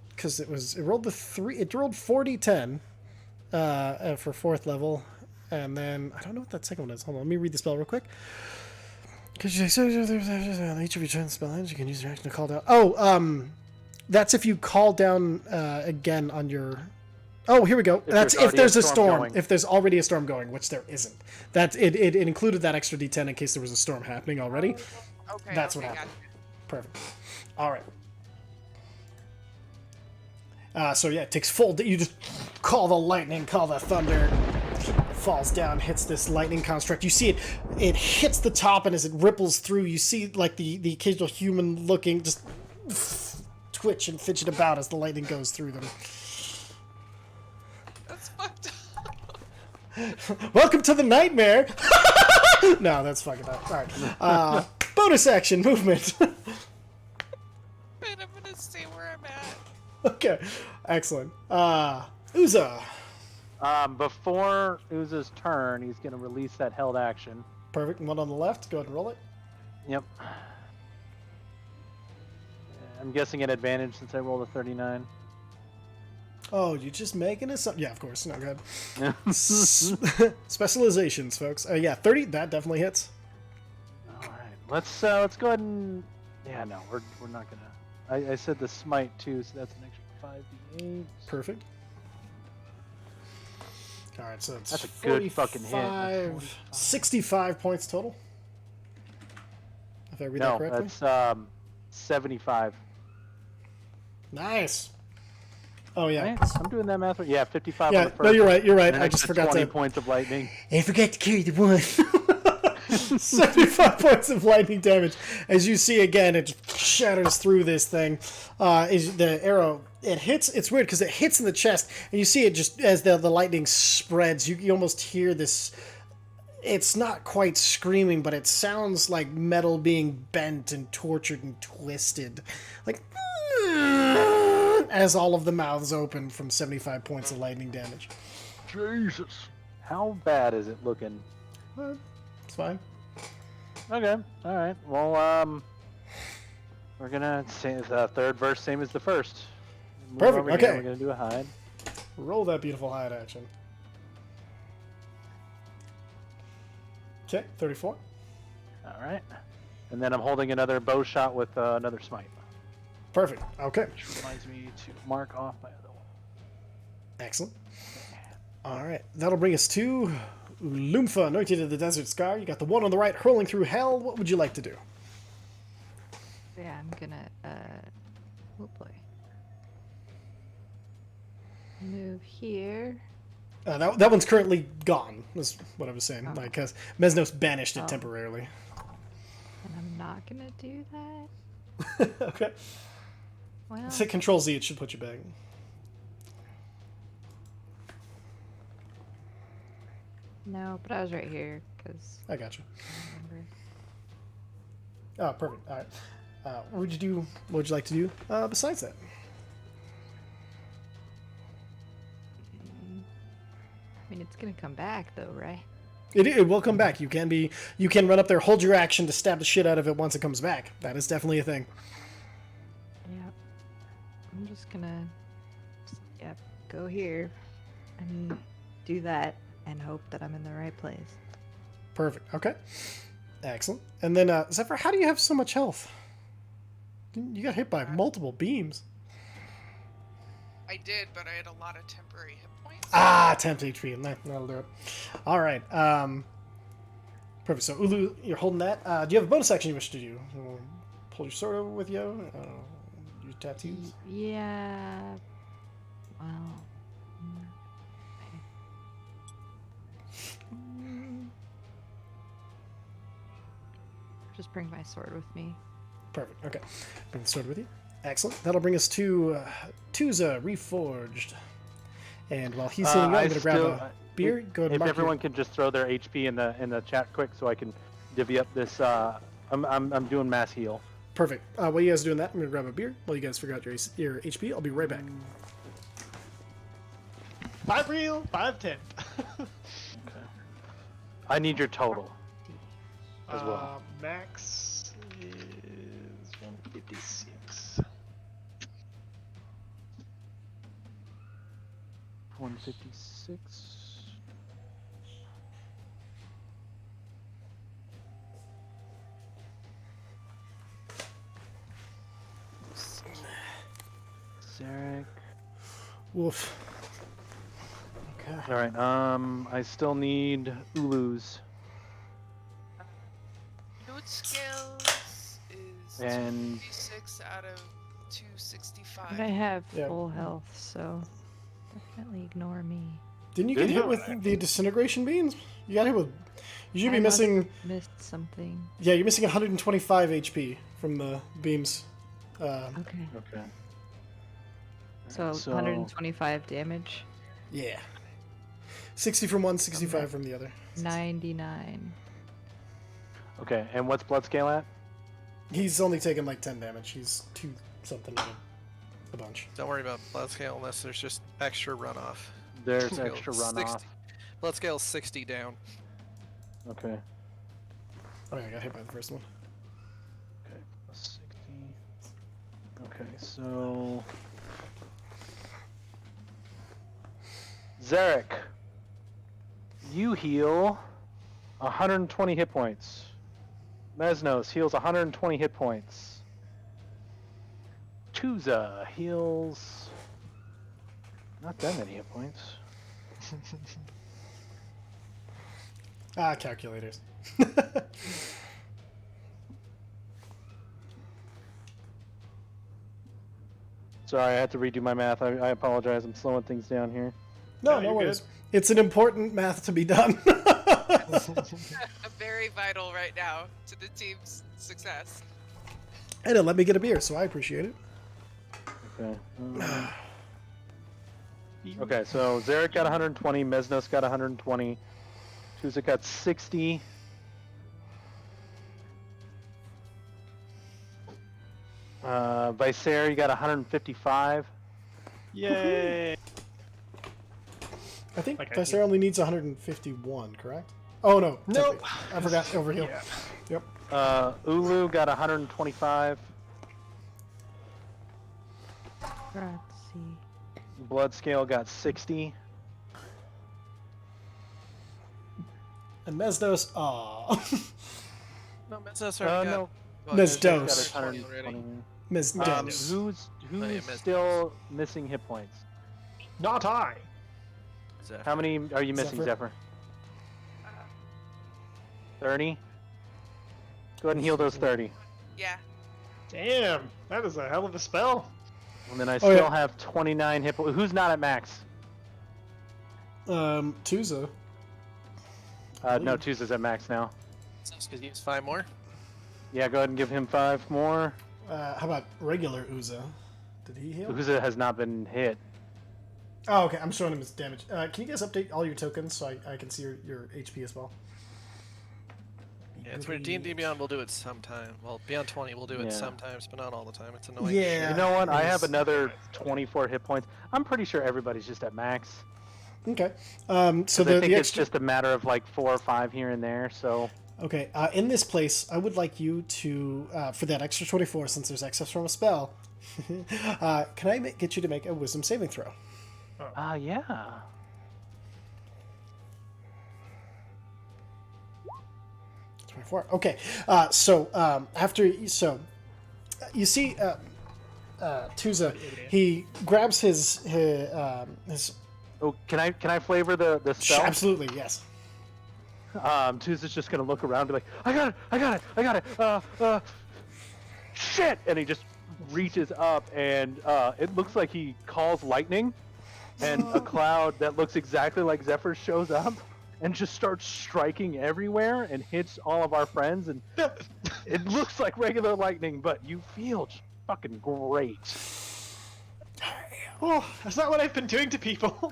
Because it rolled the 3. It rolled 40-10 for 4th level, and then I don't know what that second one is. Hold on, let me read the spell real quick. Because each of your turn spell ends, you can use your action to call down. Oh, that's if you call down again on your. Oh, here we go. That's if there's there's a already a storm. storm going. If there's already a storm going, which there isn't. That it included that extra D10 in case there was a storm happening already. Okay. That's okay, what gotcha. happened. Perfect. All right. So yeah, it takes full. You just call the lightning, call the thunder, falls down, hits this lightning construct. You see it hits the top, and as it ripples through, you see like the occasional human looking just twitch and fidget about as the lightning goes through them. That's fucked up. Welcome to the nightmare. No, that's fucking up. All right. Bonus action movement. Wait, I'm gonna stay where I'm at. Okay, excellent. Uza. Before Uza's turn, he's gonna release that held action. Perfect. One on the left. Go ahead and roll it. Yep. I'm guessing at advantage since I rolled a 39. Oh, you just making it something? Yeah, of course. No, go ahead. Specializations, folks. Yeah, 30. That definitely hits. All right, let's go ahead and yeah, no, we're not gonna. I said the smite too, so that's an extra 5d8. Perfect. All right, so it's That's a good fucking hit. 45, 65 points total. If I read that No, correctly. that's 75. Nice. Oh yeah. Right? I'm doing that math right. Yeah, 55 on Yeah. the first. No, you're right. You're right. and I just extra forgot 20 to. points of lightning. I forgot to carry the one. 75 points of lightning damage. As you see again, it shatters through this thing. Is the arrow? It hits. It's weird because it hits in the chest, and you see it just as the lightning spreads. You almost hear this. It's not quite screaming, but it sounds like metal being bent and tortured and twisted, like as all of the mouths open from 75 points of lightning damage. Jesus. How bad is it looking? It's fine. Okay. All right. Well, we're gonna say the third verse same as the first. Move Perfect, over here, okay. We're gonna do a hide. Roll that beautiful hide action. Okay, 34. All right. And then I'm holding another bow shot with another smite, Perfect. Okay. which reminds me to mark off my other one. Excellent. All right. That'll bring us to Lumfa, anointed of the desert scar. You got the one on the right hurling through hell. What would you like to do? Yeah, I'm gonna, oh boy. Move here. That one's currently gone, is what I was saying. Oh. Like, because Mesnos banished it Oh. temporarily. And I'm not gonna do that. Okay. Well, Hit Control Z, it should put you back. no, but I was right here, because I got you. I remember. Oh, perfect. All right. What would you do? What would you like to do besides that? I mean, it's gonna come back, though, right? It will come back. You can run up there, hold your action to stab the shit out of it once it comes back. That is definitely a thing. Yep. I'm just gonna, yep, go here and do that and hope that I'm in the right place. Perfect. Okay. Excellent. And then, Zephyr, how do you have so much health? You got hit by multiple beams. I did, but I had a lot of temporary hit points. Ah, tempt HP. That'll do it. All right. Perfect. So, Ulu, you're holding that. Do you have a bonus action you wish to do? You wanna pull your sword over with you? Your tattoos? Yeah. Well. Just bring my sword with me. Perfect. Okay. Bring the sword with you. Excellent. That'll bring us to Tuza Reforged. And while he's sitting there, I'm going to grab a beer. Go ahead and If mark everyone your... can just throw their HP in the chat quick, so I can divvy up this. I'm doing mass heal. Perfect. While you guys are doing that, I'm going to grab a beer while you guys figure out your HP. I'll be right back. 5 real, 5 10. I need your total as well. Max is 156. 156. Zarek. Woof. Okay. All right. I still need Ulu's. Loot skills is And- 256 out of 265. But I have Yeah. full health, so definitely ignore me. Didn't you Did get you? hit with the disintegration beams? You got hit with. You should be I must missing. have missed something. Yeah, you're missing 125 HP from the beams. Okay. Okay. So, So- 125 damage. Yeah. 60 from one, 65 from the other. 99. Okay, and what's blood scale at? He's only taken like 10 damage. He's 2 something out of a bunch. Don't worry about blood scale unless there's just extra runoff. There's Scale extra 60 runoff. Blood scale is 60 down. Okay. Oh yeah, I got hit by the first one. Okay, plus 60. Okay, so Zarek, you heal 120 hit points. Mesnos heals 120 hit points. Tuza heals not that many hit points. Calculators. Sorry, I had to redo my math. I apologize. I'm slowing things down here. No, No, no you're worries. It's an important math to be done. Very vital right now to the team's success. And it let me get a beer, so I appreciate it. Okay. Okay, so Zarek got 120, Mesnos got 120, Tuza got 60. Viser, you got 155. Yay! I think Okay. Vicer only needs 151, correct? Oh no. Nope. technically. I forgot overheal. Yeah. Yep. Ulu got 125. Grazie. Blood scale got 60. And Mesnos, aw. No, Mesnos already got. No. Oh, Mes Mesnos Dos. got Got 20 120. already. Mesnos. Who's Mes still missing hit points? Not I. Zephyr. How many are you missing, Zephyr. Zephyr? 30? Go ahead and heal those 30. Yeah. Damn, that is a hell of a spell. And then I Oh, still yeah. have 29 hit points. Who's not at max? Tuza. No, Tuza's at max now. Could use 5 more. Yeah, go ahead and give him 5 more. How about regular Uza? Did he heal? Tuza has not been hit. Oh, okay. I'm showing him his damage. Can you guys update all your tokens so I can see your HP as well? Yeah, it's weird. D&D Beyond will do it sometime. Well, Beyond 20 will do it Yeah. sometimes, but not all the time. It's annoying. Yeah. You know what? I have Yes. another 24 hit points. I'm pretty sure everybody's just at max. Okay. So 'Cause I the think it's extra. just a matter of like 4 or 5 here and there. So Okay. In this place, I would like you to, for that extra 24, since there's excess from a spell, can I get you to make a Wisdom saving throw? yeah. Okay. So after you see Tuza, he grabs his Oh, can I flavor the spell? absolutely yes. Tuza's just gonna look around and be like, I got it. Shit! And he just reaches up and it looks like he calls lightning, and a cloud that looks exactly like Zephyr shows up and just starts striking everywhere and hits all of our friends, and it looks like regular lightning, but you feel fucking great. Oh, that's not what I've been doing to people.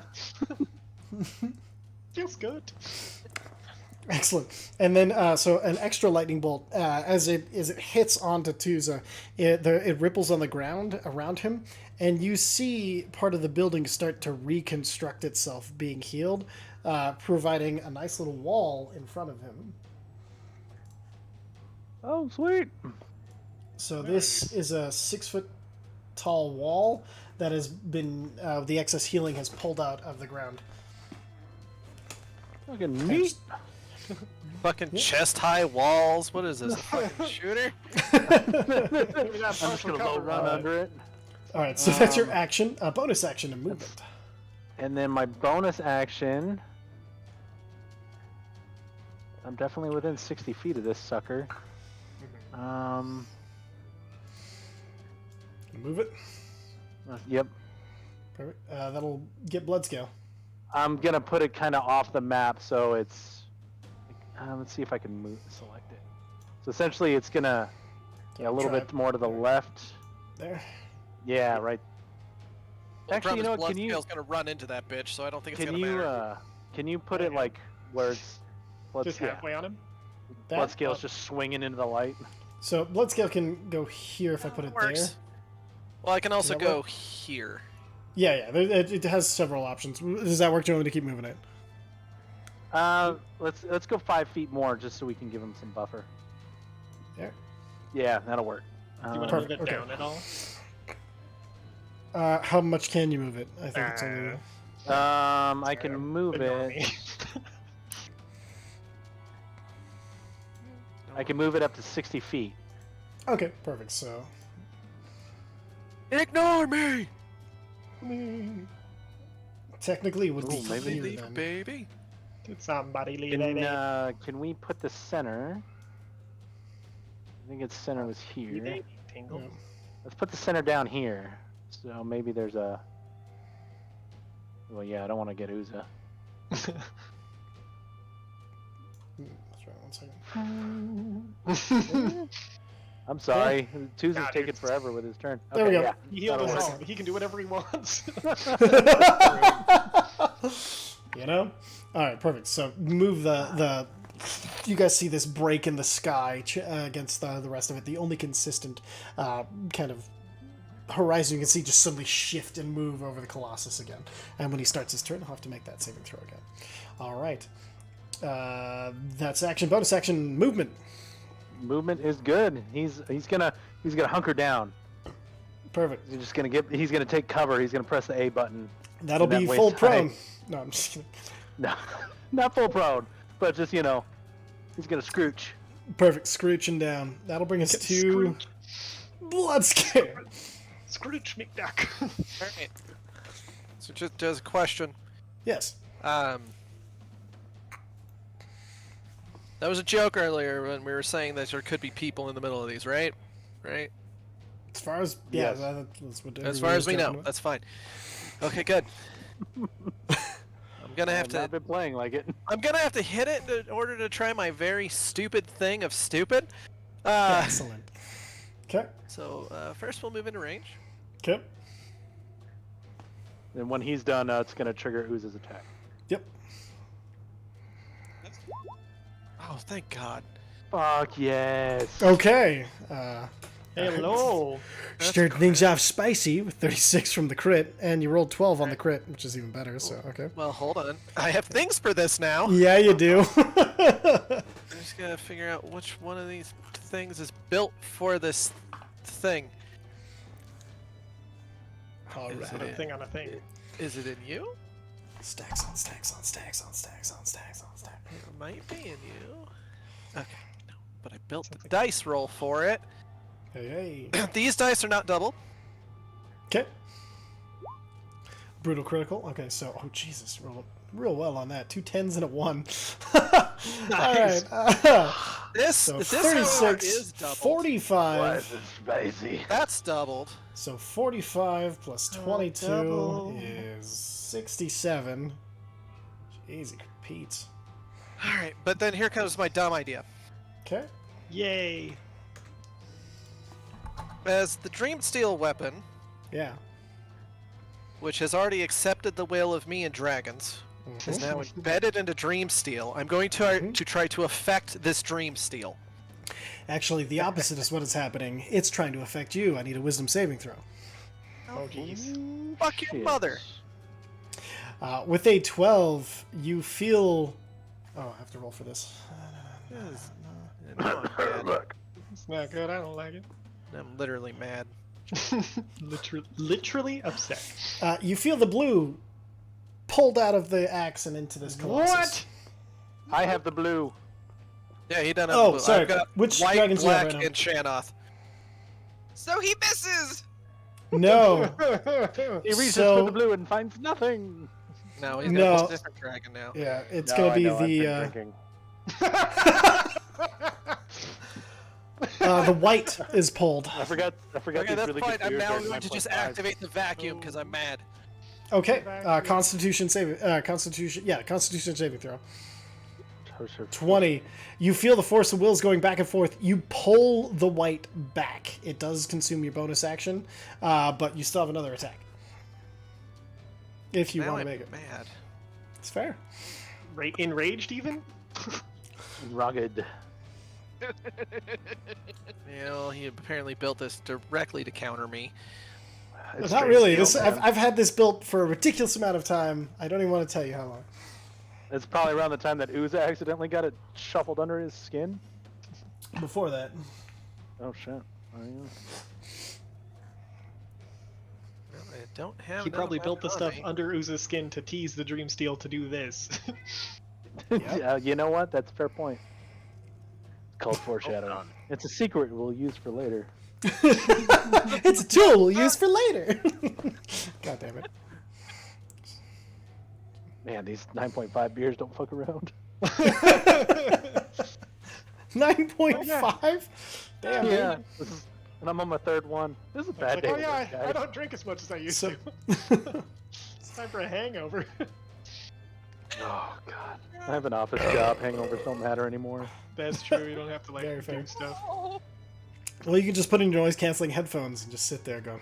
Feels good. Excellent. And then, so an extra lightning bolt, as it hits onto Tuza, it ripples on the ground around him, and you see part of the building start to reconstruct itself, being healed, providing a nice little wall in front of him. Oh, sweet. So this is a 6-foot tall wall that has been, the excess healing has pulled out of the ground. Fucking neat. Fucking chest-high walls. What is this, a fucking shooter? Maybe that I'm just partial gonna low cover. run under it. All right, so that's your action. Bonus action and movement. And then my bonus action, I'm definitely within 60 feet of this sucker. Move it. Yep. Perfect. That'll get blood scale. I'm gonna put it kind of off the map, so it's. Let's see if I can select it. So essentially, it's gonna a little Try bit more to the left. There. Yeah, right. Well, Actually, you know what? blood Can you scale's gonna run into that bitch, so I don't think it's can gonna you matter. can you put it like where it's Just halfway on him. blood scale's just swinging into the light? So Bloodscale can go here if I put it there. Works. Well, I can also that go work? here. Yeah. It has several options. Does that work? Do you want me to keep moving it? Let's go 5 feet more just so we can give him some buffer. There. Yeah, that'll work. Do you want to move Perfect, it okay. down at all? How much can you move it? I think it's only. I can move Ignore it. me. I can move it up to 60 feet. Okay, perfect. So. Ignore me! Technically, it would Ooh, be maybe here Leave, then. baby. Did somebody leave Can, it? can we put the center? I think its center was Leave here. it? Tingle. Yeah. Let's put the center down here. So maybe there's a. Well, yeah, I don't want to get Uza. Let's try 1 second. I'm sorry. Tuza's God, taking you're- forever with his turn. There we Okay, go. Yeah. He healed That'll us work. all. He can do whatever he wants. You know? Alright, perfect. So move the. You guys see this break in the sky against the rest of it. The only consistent kind of horizon you can see just suddenly shift and move over the Colossus again. And when he starts his turn, he'll have to make that saving throw again. Alright. That's action. Bonus action movement. Movement is good. He's gonna hunker down. Perfect. He's gonna take cover. He's gonna press the A button. That'll And that be way full it's prone. No, I'm just kidding. No, not full prone, but just he's gonna scrooch. Perfect. Scrooching down. That'll bring us Get to Scrooge. Bloodscare. Scrooge McDuck. Alright. So just a question. Yes. That was a joke earlier when we were saying that there could be people in the middle of these, right? Right? As far as Yes. that's what As far as we know, everyone was that's fine. Okay, good. I'm gonna have I've not to. been playing like it. I'm gonna have to hit it in order to try my very stupid thing of stupid. Excellent. Okay. So first we'll move into range. Okay. And when he's done, it's gonna trigger Uza's attack. Yep. Oh, thank God. Fuck yes. Okay. Hello. Start things off spicy with 36 from the crit, and you rolled 12 on the crit, which is even better. So okay. Well, hold on. I have things for this now. Yeah, you do. I'm just gonna figure out which one of these things is built for this thing. All Is right. Put a thing on a thing. Is it in you? Stacks on stacks on stacks on stacks on stacks on stacks. It might be in you. Okay, no, but I built the dice roll for it. Hey. These dice are not double. Okay. Brutal critical. Okay, so Jesus, roll real well on that. 2 10s and a 1. Nice. All right. This So this however, 36, is doubled. 45. spicy? That's doubled. So 45 plus 22 double. is 67. Easy, Pete. All right, but then here comes my dumb idea. Okay. Yay. As the Dream Steel weapon, Yeah. which has already accepted the will of me and dragons, is now embedded into Dream Steel. I'm going to try to affect this Dream Steel. Actually, the opposite is what is happening. It's trying to affect you. I need a wisdom saving throw. Oh jeez. Fuck your Shit. mother. With a 12, you feel. Oh, I have to roll for this. Yes. No, I'm mad. It's not good. I don't like it. I'm literally mad. Literally upset. You feel the blue pulled out of the axe and into this colossus. I have the blue. Yeah, he done. Oh, I've sorry. got Which white, dragons do you have black, right now? and Shanoth. So he misses. No. He reaches So- for the blue and finds nothing. No, he's No. got a different dragon now. Yeah, it's No, gonna I be know, I've been the drinking. the white is pulled. I forgot Okay, these that's really fine. good I'm beer now during going my to just +5. activate the vacuum because I'm mad. Okay. Back. Constitution saving. Constitution saving throw. 20. You feel the force of wills going back and forth. You pull the white back. It does consume your bonus action, but you still have another attack. If you Now want to I'm make it. mad. It's fair. Enraged even? Rugged. Well, he apparently built this directly to counter me. It's Not straight really. steel, man. I've had this built for a ridiculous amount of time. I don't even want to tell you how long. It's probably around the time that Uza accidentally got it shuffled under his skin. Before that. Oh shit. Oh, yeah. Well, I don't have. He none probably of built the that on stuff me. under Uza's skin to tease the Dream Steel to do this. Yeah, you know what? That's a fair point. It's called Oh, foreshadowing. done. It's a secret we'll use for later. It's a tool we'll use for later. God damn it. Man, these 9.5 beers don't fuck around. 9.5? Damn, Yeah. dude. This is, and I'm on my third one. This is a It's bad like, day. oh to yeah, work, I guys. don't drink as much as I used So- to. It's time for a hangover. Oh god. I have an office job. Hangovers don't matter anymore. That's true. You don't have to Very like fair. do stuff. Well, you can just put in your noise canceling headphones and just sit there going,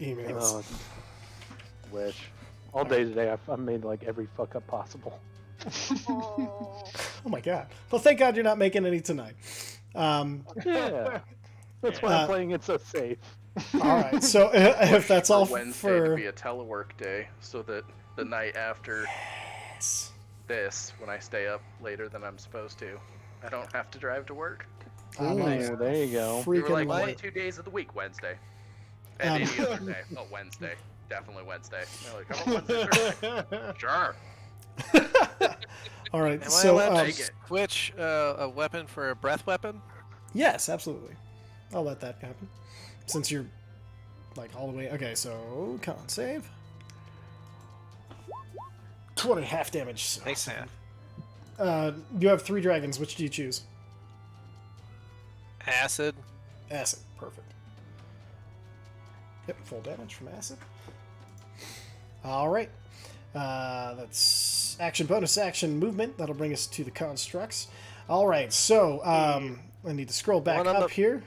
emails. Oh, wish. All day today, I've made like every fuck up possible. Oh my god. Well, thank God you're not making any tonight. Yeah. That's why I'm playing it so safe. Alright, so if that's all Wednesday for... to be a telework day, so that the night after Yes. this, when I stay up later than I'm supposed to, I don't have to drive to work. I'm Ooh, like there you go. We were like freaking only late. 2 days of the week, Wednesday. And Um, any other day. Oh, Wednesday. Definitely Wednesday. They're like, how about Wednesday, Thursday? Sure. Alright, Am so... I allowed to Take it. switch a weapon for a breath weapon? yes, absolutely. I'll let that happen. Since you're, like, all the way... Okay, so... Con save. 20 half damage. So. Nice hand. You have 3 dragons. Which do you choose? Acid. Acid. Perfect. Yep, full damage from acid. Alright. That's action, bonus action, movement. That'll bring us to the constructs. Alright, so I need to scroll back One on up the- here.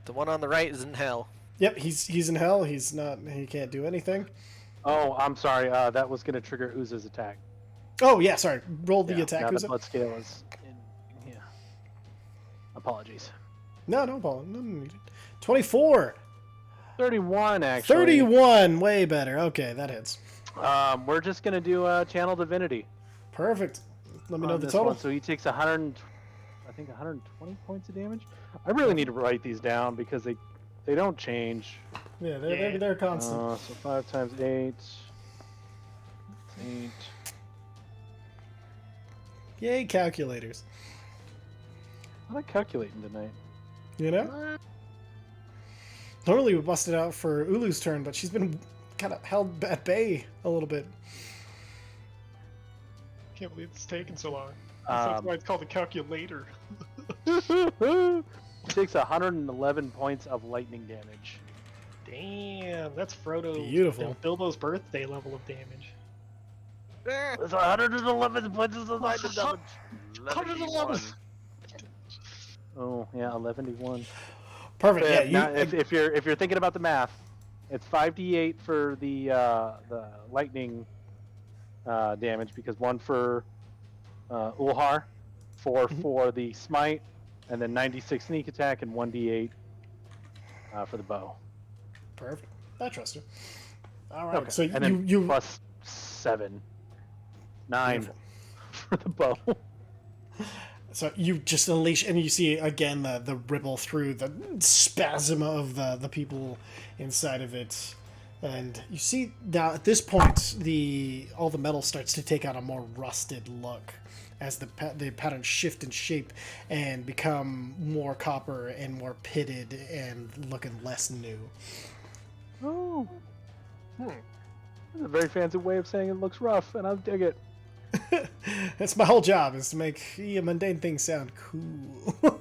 The one on the right is in hell. Yep, he's in hell. He's not. He can't do anything. Oh, I'm sorry. That was gonna trigger Uza's attack. Oh yeah, sorry. Roll the Yeah, attack. now Was the it? blood scale is in. Yeah. Apologies. No, Paul. No need it. 24. 31 actually. 31. Way better. Okay, that hits. We're just gonna do Channel Divinity. Perfect. Let me know on the this total. one. So he takes 120 points of damage. I really need to write these down because they don't change. Yeah, they're constant. So 5 times 8. 8. Yay, calculators. I'm not calculating tonight. You know? Normally we bust it out for Ulu's turn, but she's been kind of held at bay a little bit. Can't believe it's taken so long. That's Um, why it's called a calculator. He takes 111 points of lightning damage. Damn, that's Frodo. Beautiful. and Bilbo's birthday level of damage. That's 111 points of lightning damage. 111. Oh yeah, 11-1. Perfect. Yeah, Now, you, if you're thinking about the math, it's 5d8 for the lightning damage because 1 for Ulhar, 4 for the smite, and then 96 sneak attack and 1d8 for the bow. perfect. I trust her. All right. Okay. So and then you plus 7, 9 Beautiful. for the bow. So you just unleash, and you see again the ripple through the spasm of the people inside of it, and you see now at this point all the metal starts to take on a more rusted look as the patterns shift in shape and become more copper and more pitted and looking less new. Oh, that's a very fancy way of saying it looks rough, and I dig it. That's my whole job, is to make mundane things sound cool. All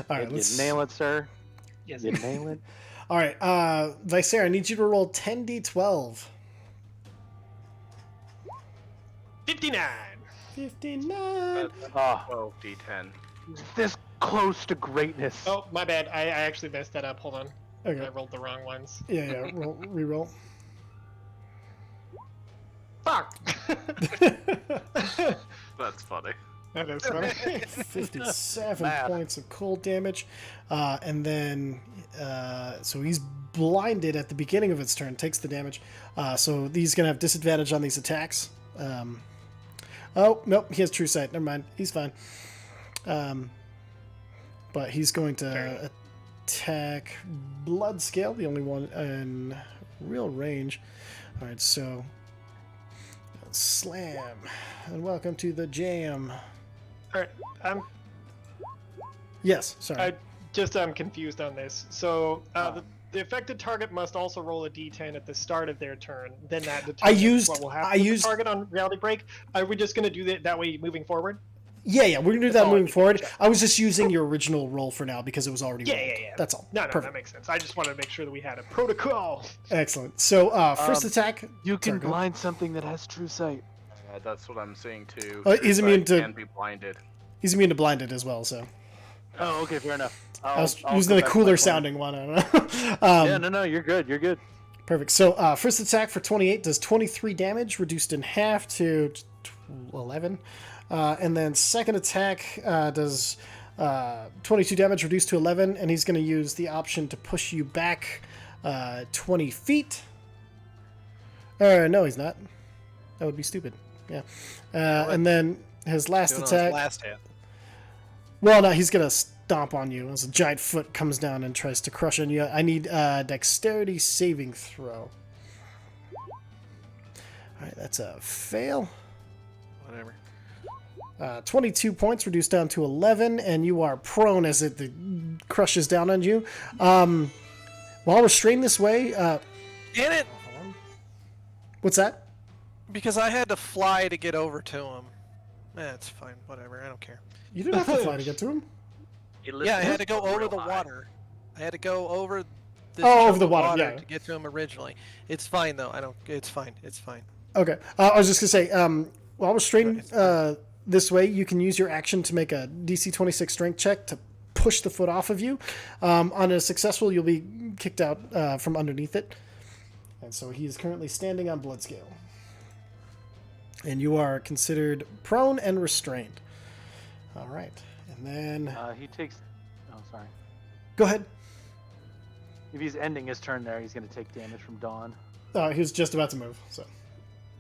right, You let's nail it, sir. Yes. You nail it. All right, Visera, I need you to roll 10d12. 59. 59. Ah, 12d10. this close to greatness. Oh, my bad. I actually messed that up. Hold on. Okay. I rolled the wrong ones. Yeah. Reroll. Fuck. That's funny. That is funny. 57 Math. points of cold damage. And then, so he's blinded at the beginning of its turn, takes the damage. So he's going to have disadvantage on these attacks. Oh, nope, he has true sight. Never mind. He's fine. But he's going to attack Bloodscale, the only one in real range. All right, so slam. And welcome to the jam. All right. Yes, sorry. I'm confused on this. So the affected target must also roll a d10 at the start of their turn. Then that determines what will happen with the target on reality break. Are we just going to do that way moving forward? Yeah, we're gonna do That's that all I moving need to forward. check. I was just using your original roll for now because it was already rolled. Yeah. That's all. No, Perfect. that makes sense. I just wanted to make sure that we had a protocol. Excellent. So first attack. You can Sorry, go ahead. blind something that has true sight. That's what I'm seeing too. He's True immune sight to- can be blinded. He's immune to blinded as well. So Oh, okay, fair enough. I was I'll using go the back to my cooler corner. sounding one. I don't know. Yeah, no, you're good. You're good. Perfect. So first attack for 28 does 23 damage, reduced in half to 11. And then second attack does 22 damage, reduced to 11. And he's going to use the option to push you back 20 feet. No, he's not. That would be stupid. Yeah. And then his last Doing on his attack. last hit. Well, no, he's going to stomp on you as a giant foot comes down and tries to crush on you. I need dexterity saving throw. All right, that's a fail. Whatever. 22 points reduced down to 11, and you are prone as it crushes down on you. While restrained this way, Damn it! hold on. What's that? Because I had to fly to get over to him. It's fine. Whatever. I don't care. You didn't have to fly to get to him. Yeah, I had to go over the water. I had to go over this Oh, over chunk the of water, yeah. to get to him originally. It's fine though. I don't. It's fine. It's fine. Okay. I was just gonna say, while restrained It's this way, you can use your action to make a DC 26 strength check to push the foot off of you. On a successful, you'll be kicked out from underneath it. And so he is currently standing on Bloodscale. And you are considered prone and restrained. All right. And then He takes. Oh, sorry. go ahead. If he's ending his turn there, he's going to take damage from Dawn. He was just about to move. So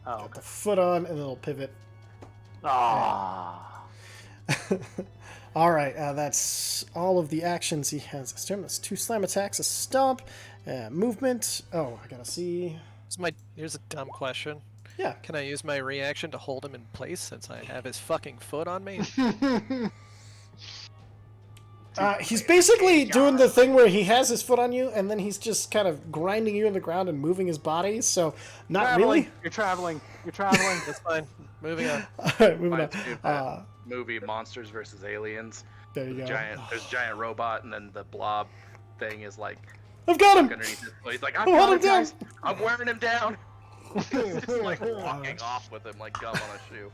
Oh, got okay. the foot on and then it'll pivot. Ah. All right, that's all of the actions he has this turn. That's 2 slam attacks, a stomp, movement. Oh, I gotta see. Here's a dumb question. Yeah. Can I use my reaction to hold him in place since I have his fucking foot on me? He's basically doing the thing where he has his foot on you, and then he's just kind of grinding you in the ground and moving his body. So, not really. You're traveling. You're traveling. It's fine. Moving on. All right, moving Reminds me on. of that movie Monsters vs. Aliens. There you go. There's a giant robot, and then the blob thing is like I've got him. underneath his foot. He's like, I'm Oh, hold got him him, down. guys. I'm wearing him down. He's just like walking off with him like gum on a shoe.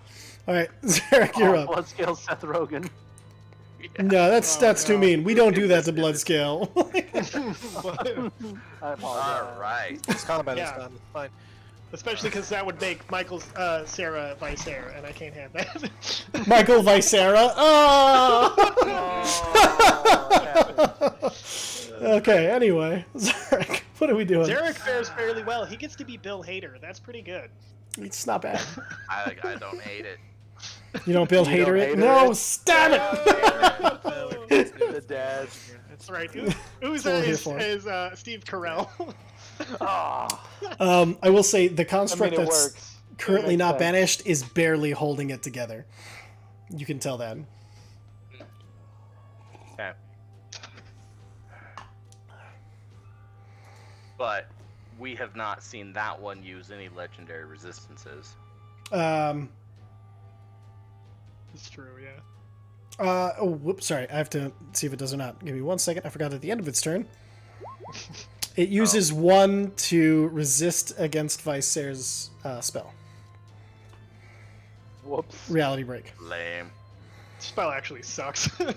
All right, Zarek, you're up. Bloodscale Seth Rogen. No, that's too mean. We don't do that to Bloodscale. I apologize. All right. This combat Yeah. is done. Fine. Especially because that would make Michael's Sarah Vicer, and I can't have that. Michael Vicera. Oh! Okay, anyway. Zarek, what are we doing? Derek fares fairly well. He gets to be Bill Hader. That's pretty good. It's not bad. I don't hate it. You don't build You don't hater it? hater No, it? stamp it! The dad. It's That's right. what we're Uza here is, for. is Steve Carell. Ah. I will say the I construct mean, it that's works. currently It makes not sense. banished is barely holding it together. You can tell that. Okay. But we have not seen that one use any legendary resistances. It's true, yeah. Oh, whoops, sorry. I have to see if it does or not. Give me 1 second. I forgot at the end of its turn. It uses 1 to resist against Vicer's spell. Whoops. reality break. Lame. Spell actually sucks. With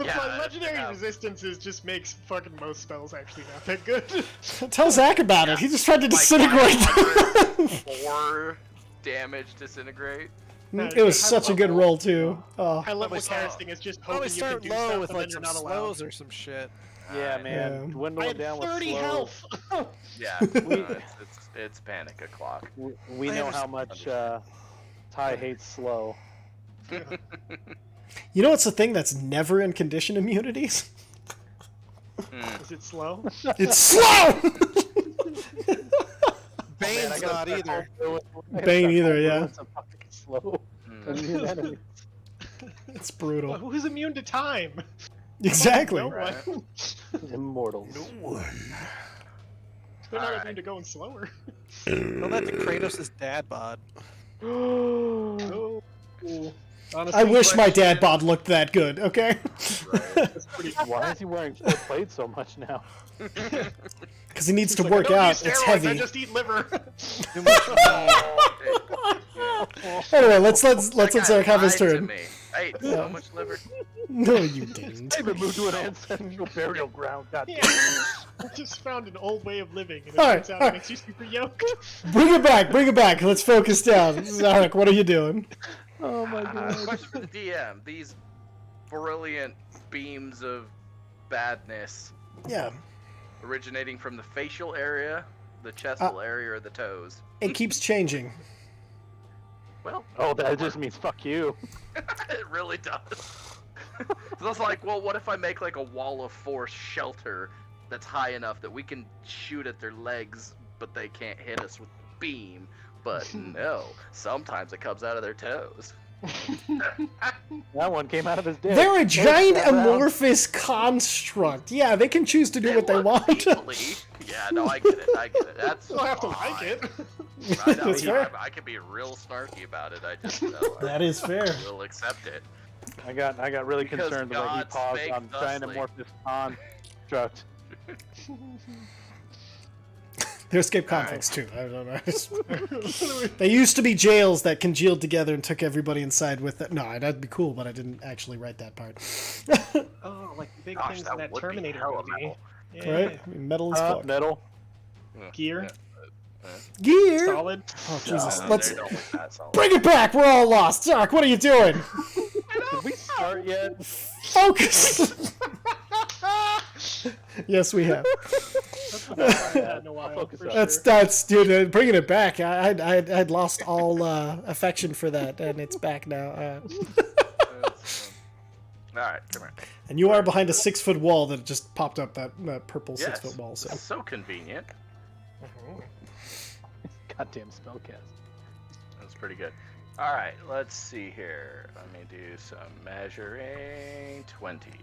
Yeah, my legendary yeah. resistances just makes fucking most spells actually not that good. Tell Zach about it. He just tried to disintegrate. 4 damage disintegrate. It was such a good roll too. Oh. High level Probably start- casting is just Probably hoping you can start do low stuff with and like then some you're not allowed. slows or some shit. Yeah, man. Yeah. I Dwindling had down with 30 slow. health. Yeah, it's panic o'clock. We I know how understand. much Ty hates slow. You know what's the thing that's never in condition immunities? Is it slow? It's slow! Bane's not either. Bane either, yeah. Slow. Mm. Immune enemy. It's Well, brutal. who's immune to time? Exactly. No Right. one. Immortals. They're not Alright. immune to going slower. Tell that to Kratos' dad bod. Oh. Honestly, I wish my question- dad bod looked that good, okay? that's pretty Why is he wearing 4 plates so much now? Because he needs to Like, I work don't out. use It's steroids, I heavy. just eat liver. Anyway, let's let That guy Zarek have his lied to turn. me. I ate so much liver. No, you didn't. I even moved to an ancestral burial ground. God Yeah. I just found an old way of living, and it Alright, turns out alright. it makes you super yoked. Bring it back, bring it back. Let's focus down. Zarek, what are you doing? Oh my god. Question for the DM. These brilliant beams of badness Yeah, originating from the facial area, the chestal area, or the toes. it keeps changing. Well, Oh, that just means fuck you. it really does. So I was like, well, what if I make like a wall of force shelter that's high enough that we can shoot at their legs, but they can't hit us with the beam? But no, sometimes it comes out of their toes. That one came out of his dick. They're a giant that round. amorphous construct. Yeah, they can choose to do what they look want. equally- Yeah, no, I get it. I get it. That's You don't have to fine. like it. I know. That's fair. I can be real snarky about it. I just That is fair. will accept it. I got really Because concerned the way he God paused spake on giant thusly. amorphous construct. They escape conflicts too. I don't know. They used to be jails that congealed together and took everybody inside with it. No, that'd be cool, but I didn't actually write that part. Oh, like the big Gosh, things that in that would be Terminator hella movie. metal. Yeah. Right? I mean, metal as fuck. Metal. Gear. Gear. Solid. Oh Jesus! No, Let's they don't look that solid. bring it back. We're all lost. Zarek, what are you doing? Did we start yet? Focus. Yes, we have. In a while, focus for on sure. That's dude. Bringing it back. I'd lost all affection for that, and it's back now. All right, come here. And you are behind a 6-foot wall that just popped up. That purple Yes, 6-foot wall. So so convenient. Goddamn spellcast. That's pretty good. All right, let's see here. Let me do some measuring. 20. 1,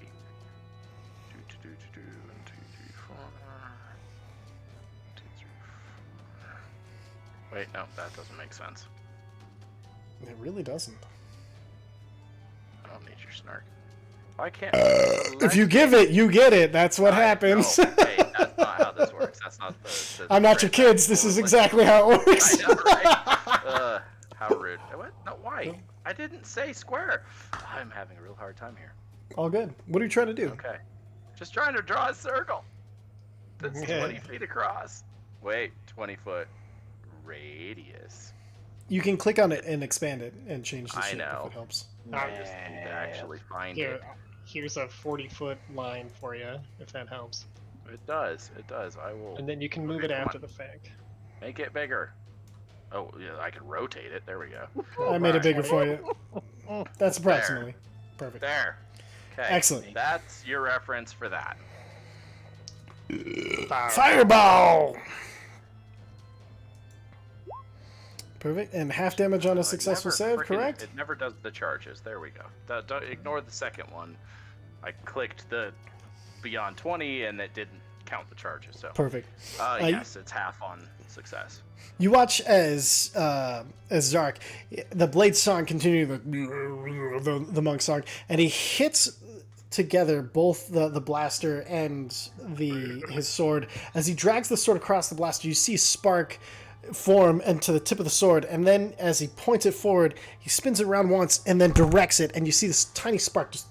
2, 3, 4. 2, 3, 4. Wait, no, that doesn't make sense. it really doesn't. I don't need your snark. Why can't? If you give it, you get it. That's what happens. No, wait, that's not how this works. That's not the I'm not your kids. This is exactly how it works. I know, right? How rude. What? No, why? I didn't say square. I'm having a real hard time here. All good. What are you trying to do? Okay. Just trying to draw a circle that's Yeah. 20 feet across. Wait, 20-foot radius. You can click on it and expand it and change the I shape know. if it helps. I just need to actually find Here, it. here's a 40-foot line for you, if that helps. It does. It does. I will And then you can move Okay, it come after on. the fact. make it bigger. Oh, yeah, I can rotate it. There we go. I made it Alright. bigger for you. That's approximately perfect. There. Okay. Excellent. That's your reference for that. Fireball! Perfect. And half damage on a It successful never save, frickin- correct? It never does the charges. There we go. Don't ignore the second one. I clicked the beyond 20 and it didn't count the charges. So Perfect. yes, it's half on success. You watch as Zark, the blade song continue the monk song, and he hits together both the blaster and his sword. As he drags the sword across the blaster, you see spark form and to the tip of the sword, and then as he points it forward, he spins it around once and then directs it, and you see this tiny spark just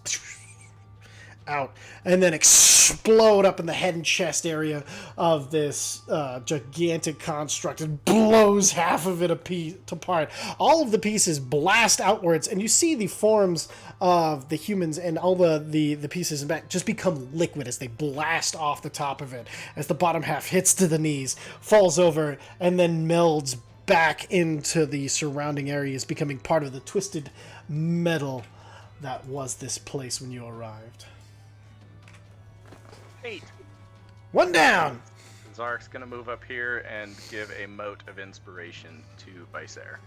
out and then explode up in the head and chest area of this gigantic construct. It blows half of it apart. All of the pieces blast outwards, and you see the forms of the humans and all the pieces in back just become liquid as they blast off the top of it, as the bottom half hits to the knees, falls over, and then melds back into the surrounding areas, becoming part of the twisted metal that was this place when you arrived. 8. One down! Zark's gonna move up here and give a mote of inspiration to Visair.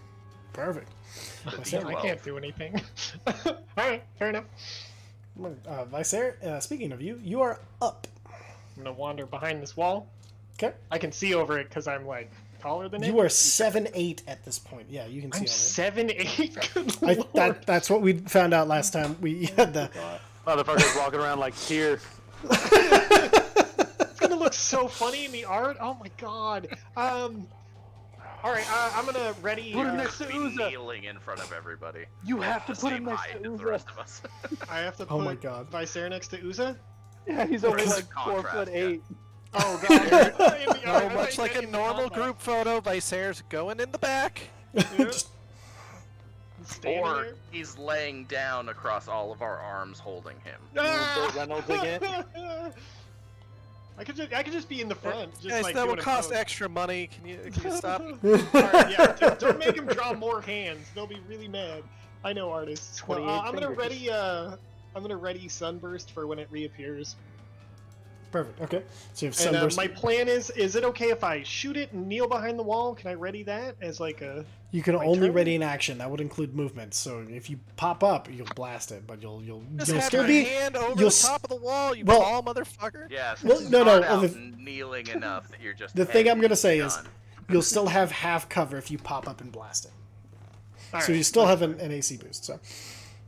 Perfect. The Visair, I D12. can't do anything. Alright, fair enough. Visair, speaking of you, you are up. I'm gonna wander behind this wall. Okay. I can see over it because I'm like taller than it. You are 7'8" at this point. Yeah, you can see I'm all of it. 7'8". Good lord. That's what we found out last time. We had the. Motherfuckers walking around like here. It's gonna look so funny in the art. Oh my god. All right. I'm gonna ready. Put him next to Be Uza. kneeling in front of everybody. You have to The put same him next height to as the Uza. rest of us. I have to Oh put my god. Visair next to Uza. Yeah, he's only Because like of contrast, 4'8". Oh god. No, much like a normal group photo, Visair's going in the back. Just- Or he's laying down across all of our arms, holding him. Burt Reynolds again. I could just be in the front. Just Guys, like that doing will a cost pose. extra money. Can you stop? Alright, yeah, don't make him draw more hands. They'll be really mad. I know artists. No, 28 I'm gonna fingers. ready Sunburst for when it reappears. Perfect. Okay. So you have And sunburst. my plan is it okay if I shoot it and kneel behind the wall? Can I ready that as like a? You can my only turn? ready an action. That would include movement. So if you pop up, you'll blast it, but you'll Just you'll have still your be. hand over you'll the s- top of the wall, you well- tall motherfucker. Yes. Well, no, start well, out kneeling enough that you're just. The thing I'm head gonna say is, done. you'll still have half cover if you pop up and blast it. All So right. you still have an AC boost. So,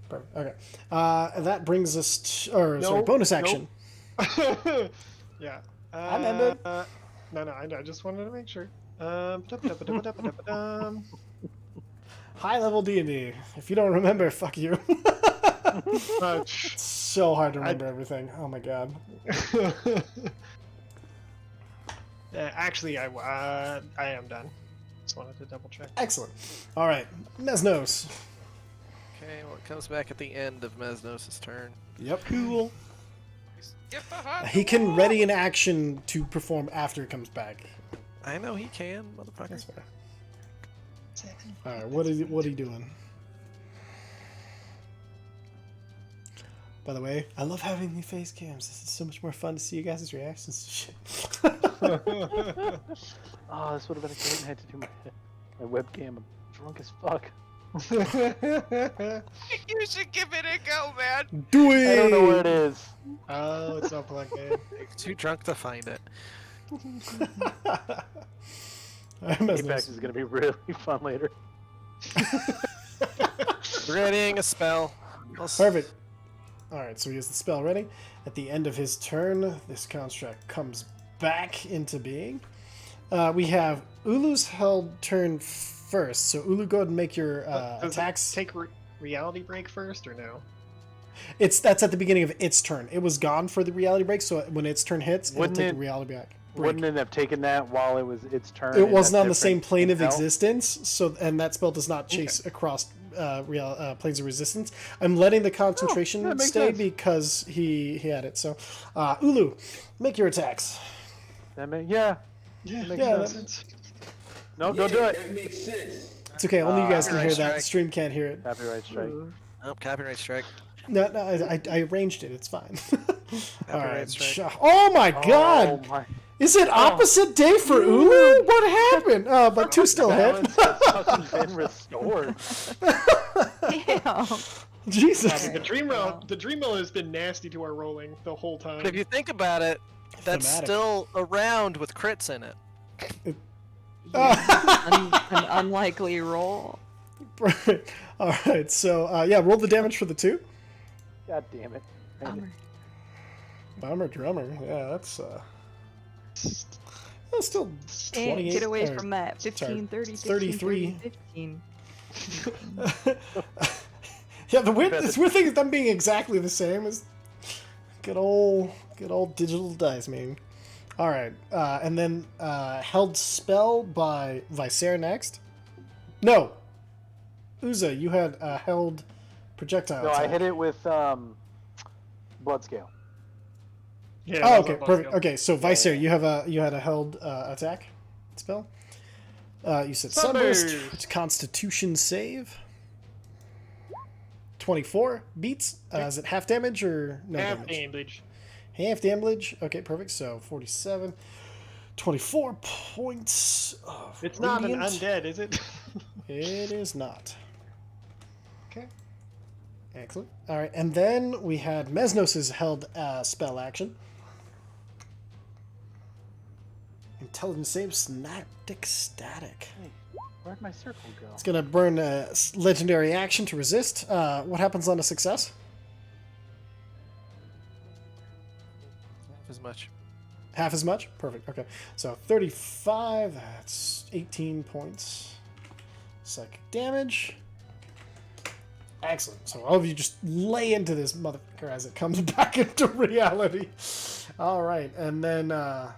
perfect. Okay. That brings us to, sorry, Nope, bonus action. Yeah. I'm ended. No, I just wanted to make sure. High level D&D. If you don't remember, fuck you. It's so hard to remember everything. Oh my god. Actually, I am done. Just wanted to double check. Excellent. All right, Mesnos. Okay, well, it comes back at the end of Mesnos' turn. Yep. Cool. Get behind He the can wall. ready an action to perform after it comes back. I know he can, motherfucker. That's fair. All right, what are you doing? By the way, I love having the face cams. This is so much more fun to see you guys' reactions to shit. Oh, this would have been a great night to do my webcam. I'm drunk as fuck. You should give it a go, man. Do it! I don't know where it is. Oh, it's not plugged in. Too drunk to find it. Apex is gonna be really fun later. Readying a spell. Perfect. Alright, so he has the spell ready. At the end of his turn, this construct comes back into being. We have Ulu's held turn first, so Ulu, go ahead and make your Does it attacks. take reality break first or no? That's at the beginning of its turn. It was gone for the reality break, so when its turn hits, it'll Wouldn't take it- the reality break. Wouldn't it have taken that while it was its turn? It in wasn't that on the same different plane of intel? existence, so and that spell does not chase across planes of resistance. I'm letting the concentration that makes stay sense. because he had it. So, Ulu, make your attacks. That yeah. Yeah, makes Yeah, sense. No, don't do it. That makes sense. It's okay. Only you guys can hear Copyright that. strike. The stream can't hear it. Copyright strike. Oh, copyright strike. No, I arranged it. It's fine. All right. strike. Oh my God! Oh my. Is it opposite day for Ulu? What happened? But two still hit. Balance has fucking been restored. Damn. Jesus. The dream mill has been nasty to our rolling the whole time. But if you think about it, that's Thematic. still around with crits in it. An unlikely roll. Right. All right. So yeah, roll the damage for the two. God damn it. Bummer. Bomber drummer. Yeah, that's Still Can't 28. get away or- from that. sorry, 15, 30, 15, 33. 30, 15. Yeah, the weird thing is them being exactly the same is good old digital dice, man. All right, and then held spell by Viser next. No, Uza, you had held projectile. No, I attack. hit it with blood scale. Yeah. Oh, that was okay, on both perfect. scale. Okay, so Viser, you had a held attack spell. You said Sunburst. Sunburst. It's Constitution save. 24 beats. Is it half damage or no Half damage? damage. Half damage. Okay, perfect. So 47. 24 points of It's not an radiant. undead, is it? It is not. Okay. Excellent. All right, and then we had Mesnos' held spell action. Intelligence save, Synaptic Static. Where'd my circle go? It's going to burn a legendary action to resist. What happens on a success? Half as much. Half as much? Perfect. Okay. So 35, that's 18 points. Psychic damage. Excellent. So all of you just lay into this motherfucker as it comes back into reality. All right. And then, am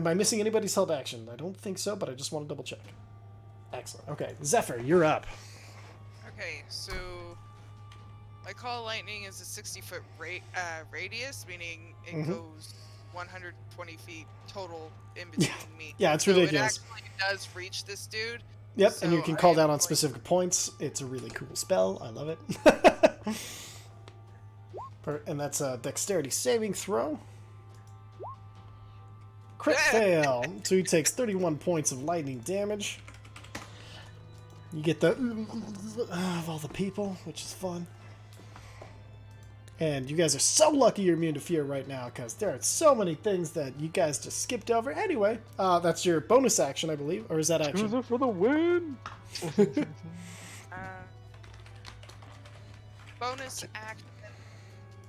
I missing anybody's held action? I don't think so, but I just want to double check. Excellent. Okay. Zephyr, you're up. Okay, so my call lightning is a 60-foot radius, meaning it Mhm. goes 120 feet total in between me. Yeah, it's so ridiculous. it actually does reach this dude. Yep, So and you can I call am down on going- specific points. It's a really cool spell. I love it. And that's a dexterity saving throw. Crit fail. So he takes 31 points of lightning damage. You get the of all the people, which is fun. And you guys are so lucky you're immune to fear right now, because there are so many things that you guys just skipped over. Anyway, that's your bonus action, I believe, or is that action? Choose it for the win. Bonus action.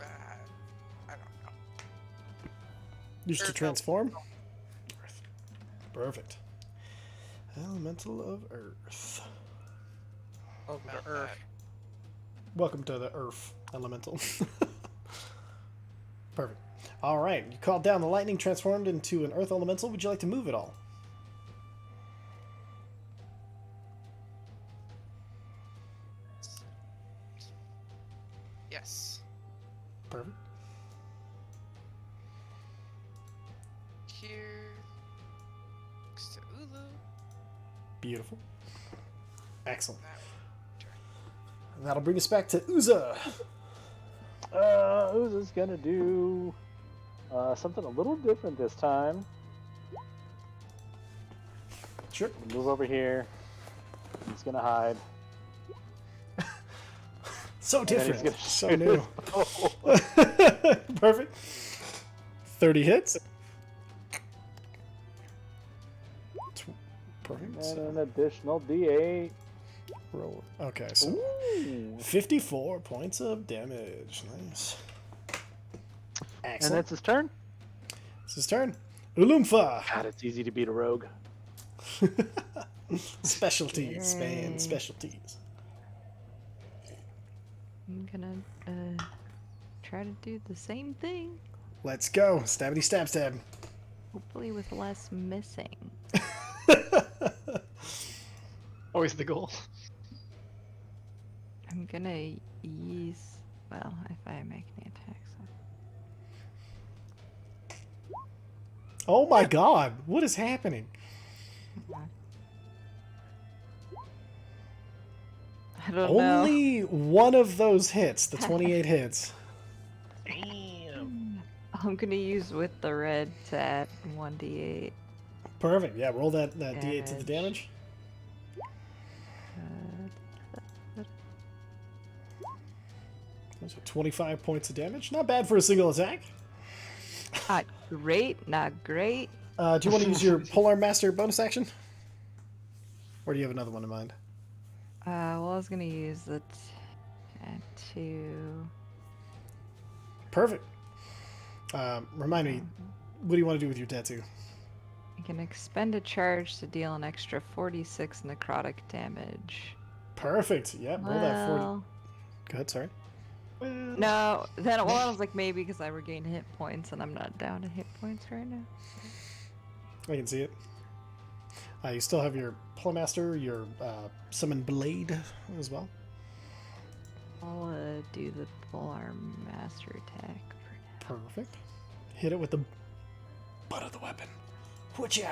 I don't know. Used to Earth transform? Earth. Perfect. Elemental of Earth. Welcome About to Earth. that. Welcome to the Earth Elemental. Perfect. All right, you called down the lightning, transformed into an Earth Elemental. Would you like to move it all? Yes. Perfect. Here. Next to Ulu. Beautiful. Excellent. That turn. And that'll bring us back to Uza. Uza's gonna do something a little different this time. Sure. Move over here. He's gonna hide. So And then he's different. gonna So shoot new. his bow. Perfect. 30 hits. Perfect. And So an additional D8. roll. Okay, so Ooh. 54 points of damage. Nice. And Excellent. it's his turn. It's his turn. Ulumfa. God, it's easy to beat a rogue. Specialties, man. Yay. Specialties. I'm gonna try to do the same thing, Let's go. Stabbity stab stab. hopefully with less missing. Always the goal. I'm gonna use, well, if I make any attacks. Oh my god. What is happening? I don't know. Only one of those hits, the 28 hits. Damn. I'm gonna use with the red to add 1d8. Perfect. Yeah, roll that d8 to the damage. Those are 25 points of damage. Not bad for a single attack. Not great, not great. Do you want to use your Polar Master bonus action? Or do you have another one in mind? Well, I was gonna use the tattoo. Perfect. Remind me, what do you want to do with your tattoo? You can expend a charge to deal an extra 46 necrotic damage. Perfect. Yep. Roll that 40. Well, Go ahead. Sorry. no. Then I was like maybe because I regained hit points and I'm not down to hit points right now. I can see it. You still have your Plowmaster, your Summon Blade as well. I'll do the Polearm Master attack for now. Perfect. Hit it with the butt of the weapon. Whatcha?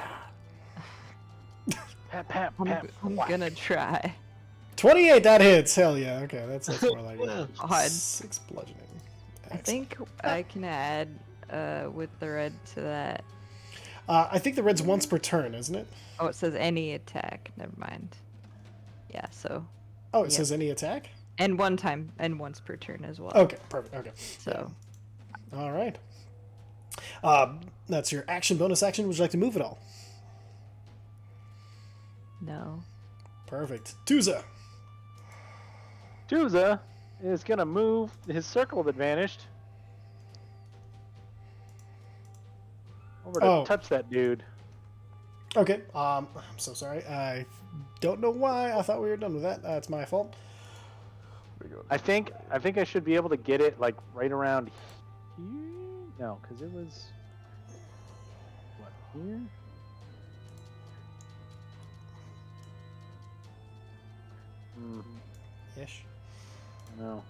Pat, pat, pat. I'm gonna try. 28, that hits. Hell yeah. Okay, that's more like it. Odd. 6 bludgeoning. I think I can add with the red to that. I think the red's once per turn, isn't it? Oh, it says any attack. Never mind. Yeah, so. Oh, it says any attack? And one time, and once per turn as well. Okay, perfect. Okay. So. All right. That's your action, bonus action. Would you like to move at all? No. Perfect. Tuza. Tuza is gonna move his circle that vanished over to touch that dude. Okay. I'm so sorry. I don't know why I thought we were done with that. It's my fault. I think I should be able to get it like right around here. No, because it was what here. Ish. No.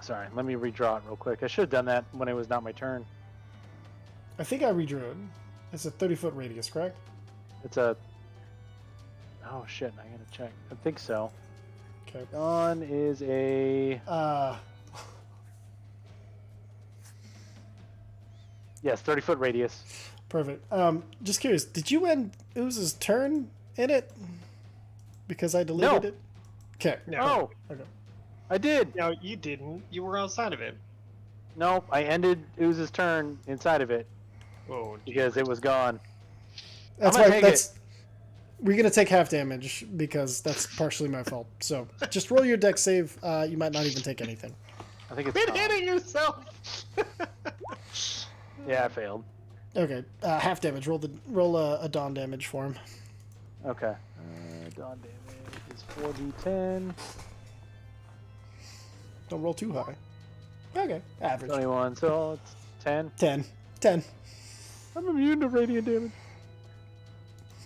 Sorry, let me redraw it real quick. I should have done that when it was not my turn. I think I redrew it. It's a 30-foot radius, correct? It's a... Oh shit, I gotta check. I think so. Okay. Dawn is a... Yes, 30-foot radius. Perfect. Just curious, did you end Ooze's turn in it? Because I deleted No. it? Okay. No. Oh, Okay. I did. No, you didn't. You were outside of it. No, I ended Ooze's turn inside of it Oh, because it was gone. That's I'm gonna why take that's we're gonna take half damage because that's partially my fault. So just roll your deck save. You might not even take anything. I think it's quit gone. hitting yourself. Yeah, I failed. Okay, half damage. Roll a dawn damage for him. Okay. Dawn damage is 4d10. Don't roll too high. Okay, average. 21, so it's 10. 10. I'm immune to radiant damage.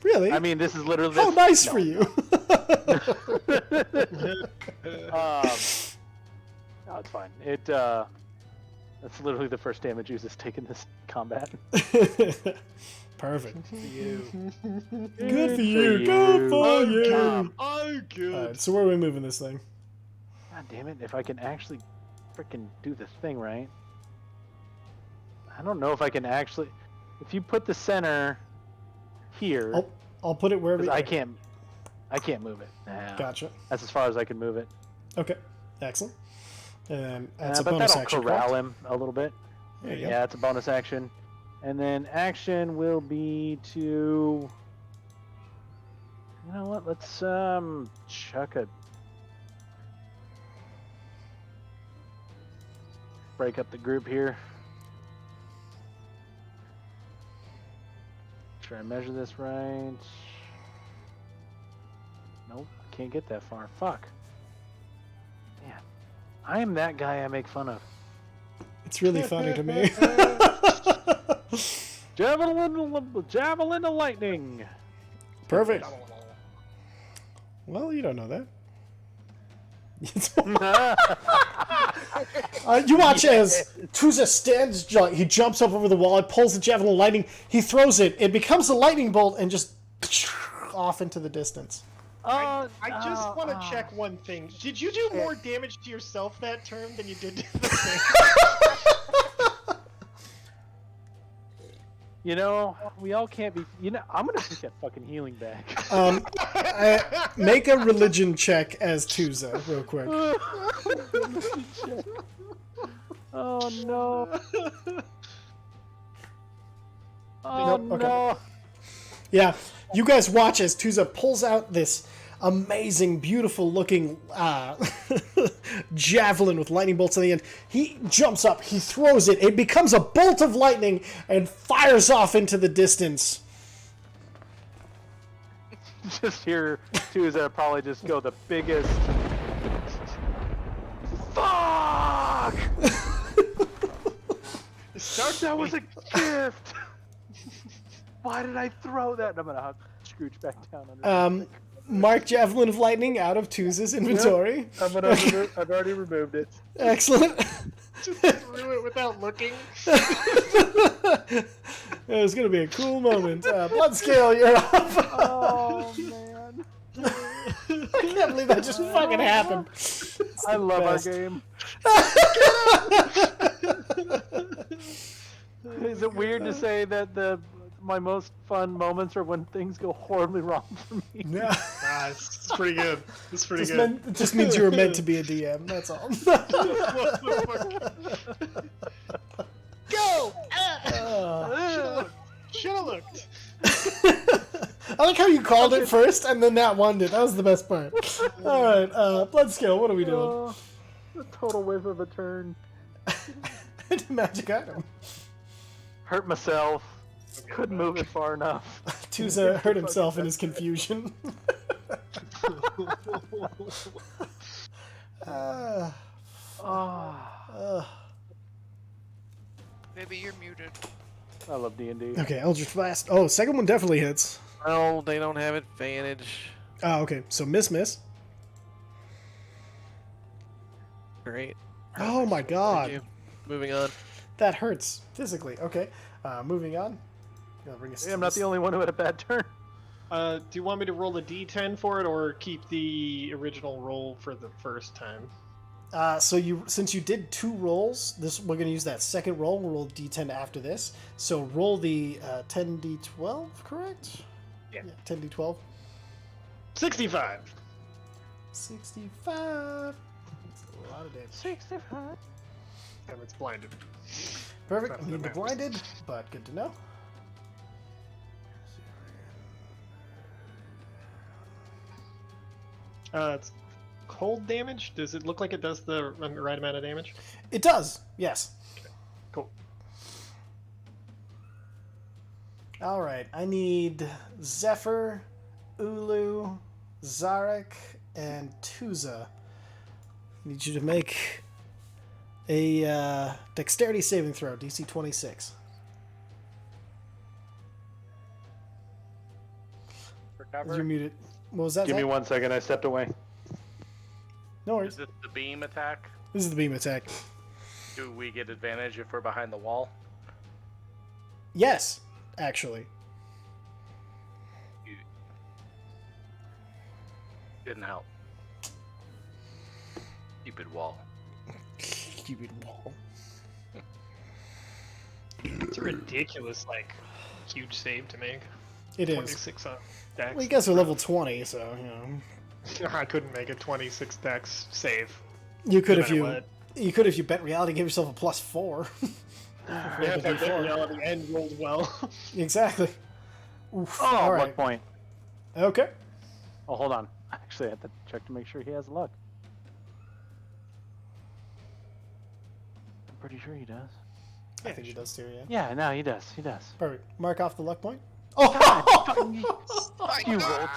Really? I mean, this is literally... How nice for you. No, it's fine. That's literally the first damage Ooze has taken this combat. Perfect. You. Good for you. Good for you. I'm good. Alright, so where are we moving this thing? God damn it, if I can actually freaking do the thing right. I don't know if I can actually... If you put the center here... I'll put it wherever. I can't move it. Nah, Gotcha. That's as far as I can move it. Okay. Excellent. And that's a but bonus that'll action. corral correct? him a little bit. There you go. Yeah, it's a bonus action. And then action will be to... You know what? Let's chuck a... Break up the group here. Try and measure this right. Nope, can't get that far. Fuck. Man, I am that guy I make fun of. It's really funny to me. Javelin of lightning. Perfect. Well, you don't know that. You watch as Tuza stands, he jumps up over the wall, he pulls the javelin of lightning, he throws it, it becomes a lightning bolt and just off into the distance. I just want to check one thing. Did you do more damage to yourself that turn than you did to the thing? You know, we all can't be... You know, I'm gonna take that fucking healing back. Make a religion check as Tuza, real quick. Oh no. Oh Nope, okay. no. Yeah, you guys watch as Tuza pulls out this amazing, beautiful looking javelin with lightning bolts on the end. He jumps up, he throws it, it becomes a bolt of lightning and fires off into the distance. Just hear Tuza probably just go the biggest. Fuck! That was a gift. Why did I throw that? I'm gonna scooch back down. Under Mark Javelin of Lightning out of Tuza's inventory. I've already removed it. Excellent. Just threw it without looking. It was gonna be a cool moment. Bloodscale, you're up. Oh man! I can't believe that just fucking happened. I love best. our game. Is it weird to say that my most fun moments are when things go horribly wrong for me? Yeah. It's pretty good. It's pretty Just good. it just means you were meant to be a DM. That's all. Go! Should have looked. I like how you called it first and then that one did. That was the best part. All right, Bloodscale, what are we doing? A total whiff of a turn. Magic item. Hurt myself. Couldn't move it far enough. Tuza hurt himself in his confusion. Maybe you're muted. I love D&D. Okay, Eldritch Blast. Oh, second one definitely hits. No, they don't have advantage. Oh, okay. So miss. Great. Oh my Thank god. you. Moving on. That hurts physically. Okay. Moving on. Bring us Yeah, I'm not the only one who had a bad turn. Do you want me to roll a d10 for it, or keep the original roll for the first time? Since you did 2 rolls, we're gonna use that second roll. We'll roll d10 after this. So roll the 10d12, correct? Yeah. 10d12. 65. 65. That's a lot of damage. 65. Damn, it's blinded. Perfect. That's I need the the blinded, but good to know. It's cold damage. Does it look like it does the right amount of damage? It does. Yes. Cool. All right. I need Zephyr, Ulu, Zarek, and Tuza. I need you to make a dexterity saving throw, DC 26. You're muted. What was that? Give me Zach? 1 second. I stepped away. No worries. Is this the beam attack? This is the beam attack. Do we get advantage if we're behind the wall? Yes, actually. Didn't help. Stupid wall. Stupid wall. It's a ridiculous, huge save to make. It is. 26 on dex. Well, you guys are level 20, so, you know. I couldn't make a 26 dex save. You could No if matter you... what. You could if you bet reality, give yourself a +4. Yeah, if I bet reality and rolled well. Exactly. Oof. Oh, All luck right. point. Okay. Oh, hold on. Actually, I have to check to make sure he has luck. I'm pretty sure he does. I think he does too, yeah. Yeah, no, he does. He does. Perfect. Mark off the luck point. Oh! You rolled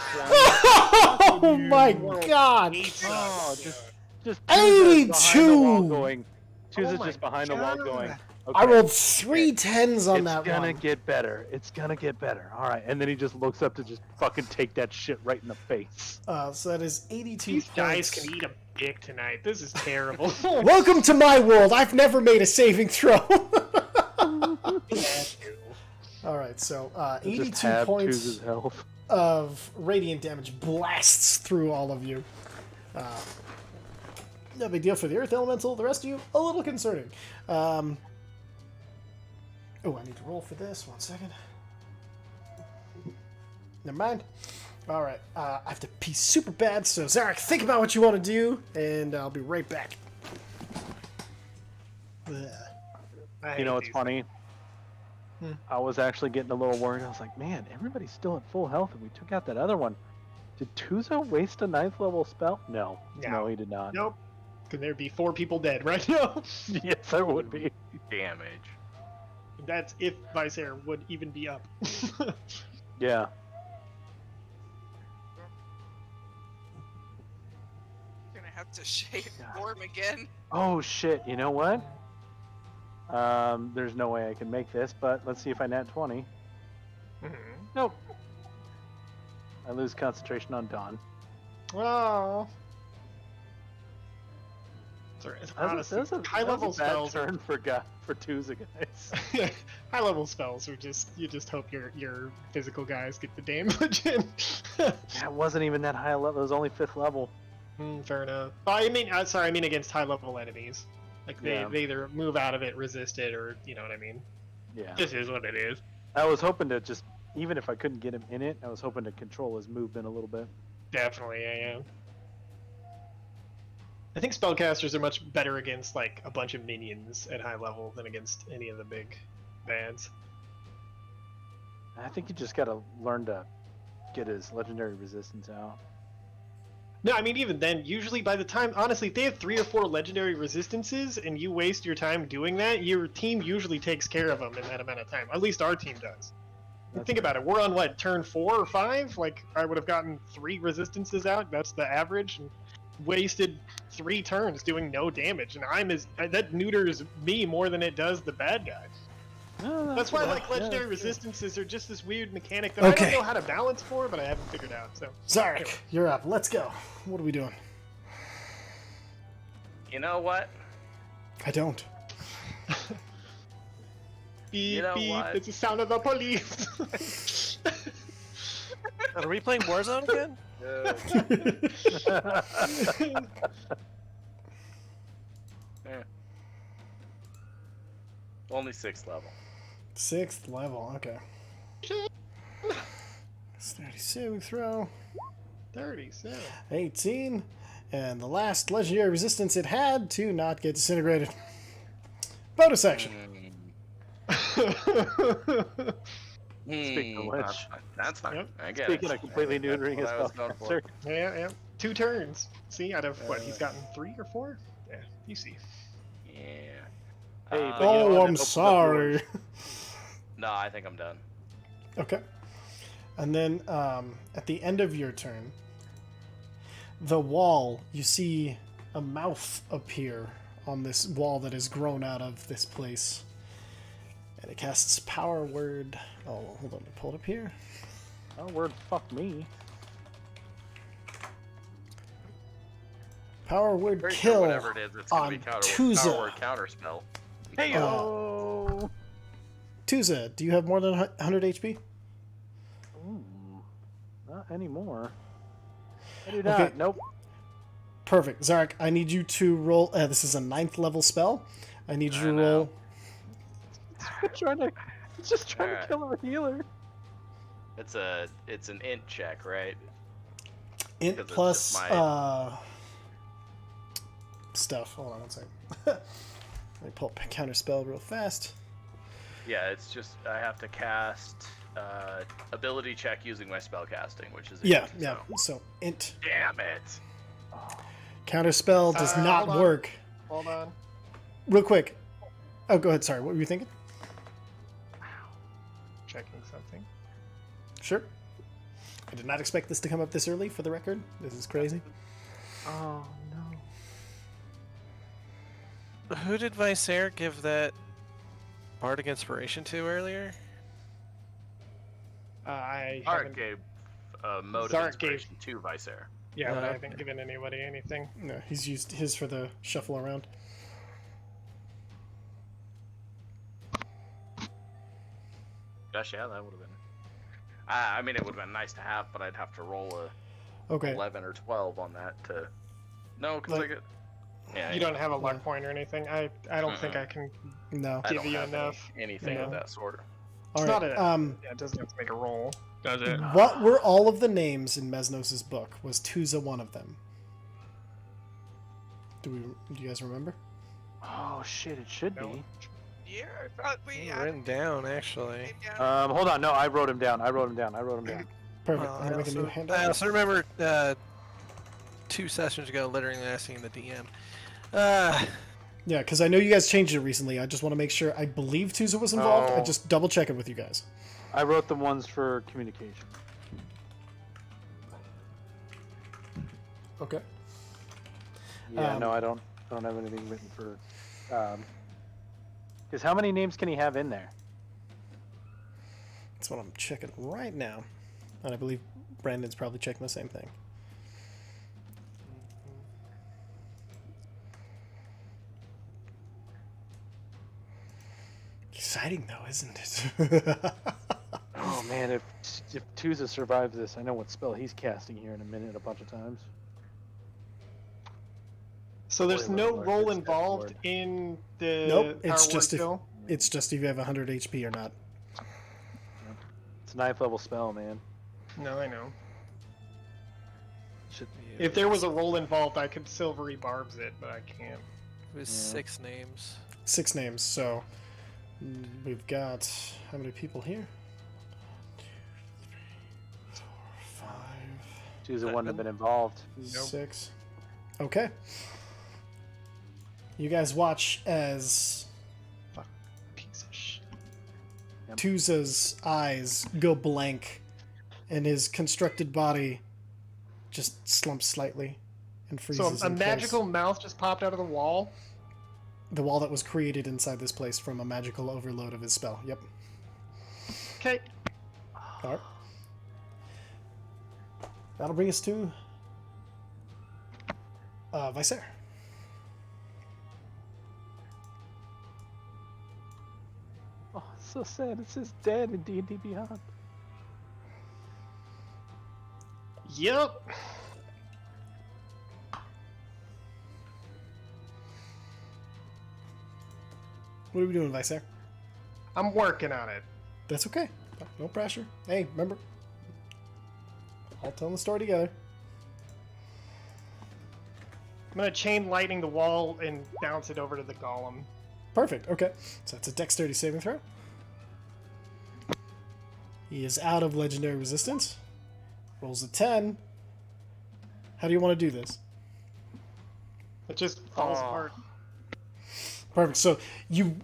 Oh my god! Oh, just 82! going. Tuza's my just behind the wall God. going. I Okay, rolled 3 10s on it's that gonna one. get better. It's gonna get better. All right, and then he just looks up to just fucking take that shit right in the face. So that is 82 These points. guys can eat a dick tonight. This is terrible. Welcome to my world. I've never made a saving throw. Alright, so Just 82 halve points Tuza's health. of radiant damage blasts through all of you. No big deal for the earth elemental. The rest of you, a little concerning. Oh, I need to roll for this. 1 second. Never mind. All right, I have to pee super bad, so Zarek, think about what you want to do, and I'll be right back. You know what's funny? I was actually getting a little worried. I was like, man, everybody's still at full health, and we took out that other one. Did Tuzo waste a 9th level spell? No. No. No, he did not. Nope. Because there'd be 4 people dead right now. Yes, there would be. Damage. That's if Visair would even be up. Yeah. You're gonna have to shade form again. Oh shit, you know what? There's no way I can make this, but let's see if I nat 20. Nope. I lose concentration on Dawn. Oh. Sorry, honestly, high level spells. Turn for Tuza, guys. High level spells are just you just hope your physical guys get the damage in. Yeah, it wasn't even that high level. It was only 5th level. Fair enough. I mean, sorry, I mean against high level enemies. Like Yeah. they either move out of it, resist it, or you know what I mean. Yeah. This is what it is. I was hoping to just, even if I couldn't get him in it, I was hoping to control his movement a little bit. Definitely, yeah. I think spellcasters are much better against like a bunch of minions at high level than against any of the big bads. I think you just gotta learn to get his legendary resistance out. No, I mean even then, usually by the time, honestly, if they have 3 or 4 legendary resistances and you waste your time doing that, your team usually takes care of them in that amount of time. At least our team does. Think about it. We're on what, turn 4 or 5? Like I would have gotten 3 resistances out. That's the average. And wasted 3 turns doing no damage, and that neuters me more than it does the bad guy. No, That's why like legendary resistances are just this weird mechanic that I don't know how to balance for, but I haven't figured out. So Zarek, you're up. Let's go. What are we doing? You know what? I don't. beep, You know beep, what? it's the sound of the police. Are we playing Warzone again? Only 6th level. 6th level, okay. It's 32 throw. 37. 18. And the last legendary resistance it had to not get disintegrated. Bonus action. Speaking of which, that's fine. Yep. I get speaking it. of completely neutering his That's what I was going spellcaster. Yeah. 2 turns. See, out of what he's gotten 3 or 4. Yeah, you see. Yeah. Hey, but you know Oh, what? I'm It opens up sorry. doors. No, I think I'm done. Okay. And then at the end of your turn, the wall, you see a mouth appear on this wall that has grown out of this place. And it casts Power Word. Oh, hold on, let me pull it up here. Oh, word, fuck me. Power Word Pretty Kill sure whatever it is, it's gonna on be Tuza. power word counter spell. Hey, yo! Tuza, do you have more than 100 HP? Ooh, not anymore. I do not. Okay. Nope. Perfect. Zarek, I need you to roll. This is a 9th level spell. I need you to roll. It's just trying to Alright. kill our healer. It's an int check, right? Int 'Cause it's plus just my- stuff. Hold on one second. Let me pull up counter spell real fast. Yeah, it's just I have to cast ability check using my spell casting, which is Yeah, int, yeah. so- So int Damn it! counter spell does not hold on. work. Hold on. Real quick. Oh, go ahead. Sorry. What were you thinking? Checking something. Sure. I did not expect this to come up this early. For the record, this is crazy. Oh, no. Who did Visair give that Bardic Inspiration to earlier? I Art haven't. gave mode Zarek of inspiration to Visair. Yeah, but I Okay. haven't given anybody anything. No, he's used his for the shuffle around. Gosh, yeah, that would have been. I mean, it would have been nice to have, but I'd have to roll a Okay. 11 or 12 on that to. No, because Like- I get. Yeah, You don't have a luck Yeah. point or anything. I don't think I can. No. I give don't you have enough. anything No. of that sort. All It's right. not a. Yeah, it doesn't have to make a roll, does it? What were all of the names in Mesnos' book? Was Tuza one of them? Do you guys remember? Oh, shit, it should No. be. Yeah, I thought we had Written down, actually. it down. Hold on. No, I wrote him down. Perfect. Well, I'm gonna make a new I handout. also remember 2 sessions ago, literally asking the DM. Yeah, because I know you guys changed it recently. I just want to make sure. I believe Tusa was involved. I Oh. just double check it with you guys. I wrote the ones for communication. Okay. Yeah, no, I don't have anything written for. Because how many names can he have in there? That's what I'm checking right now. And I believe Brandon's probably checking the same thing. Exciting though, isn't it? Oh man, if Tuza survives this, I know what spell he's casting here in a minute a bunch of times. So there's Boiler no alert, role it's involved Death Ward. in the Nope, power it's word just if skill? it's just if you have 100 HP or not. It's a 9th level spell, man. No, I know. Should be. If there was a role involved, I could silvery barbs it, but I can't. It was Yeah. 6 names. 6 names. So we've got how many people here? 5, Tuza wouldn't have been involved. 6. Okay. You guys watch as Piece of shit. Tuza's eyes go blank and his constructed body just slumps slightly and freezes So a in place. magical mouth just popped out of the wall? The wall that was created inside this place from a magical overload of his spell. Yep. Okay. Alright. That'll bring us to Vicer. Oh, it's so sad. It says dead in D&D Beyond. Yep. What are we doing, Vicer? I'm working on it. That's okay. No pressure. Hey, remember, all telling the story together. I'm gonna chain lightning the wall and bounce it over to the golem. Perfect. Okay. So that's a dexterity saving throw. He is out of legendary resistance. Rolls a 10. How do you want to do this? It just falls apart. Perfect. So you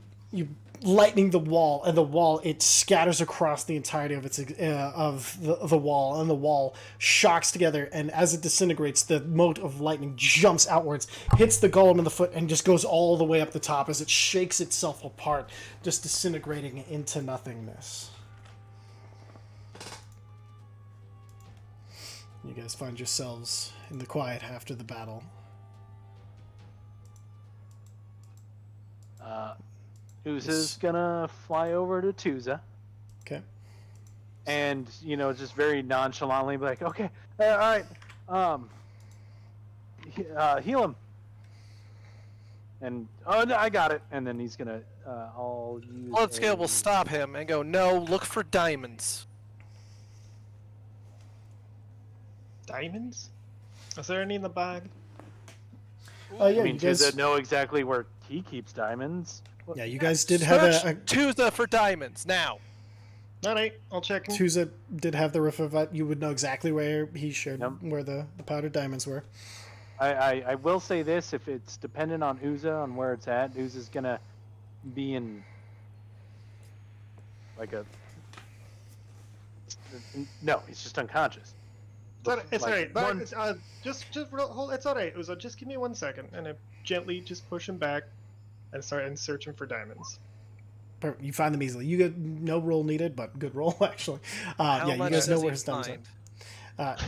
lightning the wall, and the wall, it scatters across the entirety of its the wall, and the wall shocks together, and as it disintegrates, the mote of lightning jumps outwards, hits the golem in the foot, and just goes all the way up the top as it shakes itself apart, just disintegrating into nothingness. You guys find yourselves in the quiet after the battle. Tuza's gonna fly over to Tuza. Okay. And, just very nonchalantly be like, okay, alright, heal him. And, oh, no, I got it. And then he's gonna, I'll use Blood scale will stop him and go, no, look for diamonds. Diamonds? Is there any in the bag? Yeah, I mean, you guys. Tuza know exactly where he keeps diamonds. Yeah, you guys did have a Tuza for diamonds now. Alright, I'll check him. Tuza did have the roof of it. You would know exactly where he showed Yep. where the powdered diamonds were. I will say this, if it's dependent on Uza, on where it's at, Uza's gonna be in, like no, he's just unconscious. It's Like, alright. Just hold. It's alright. Just give me 1 second, and I gently just push him back, and search him for diamonds. Perfect. You find them easily. You get no roll needed, but good roll actually. How Yeah, you much guys know does where he his diamonds find?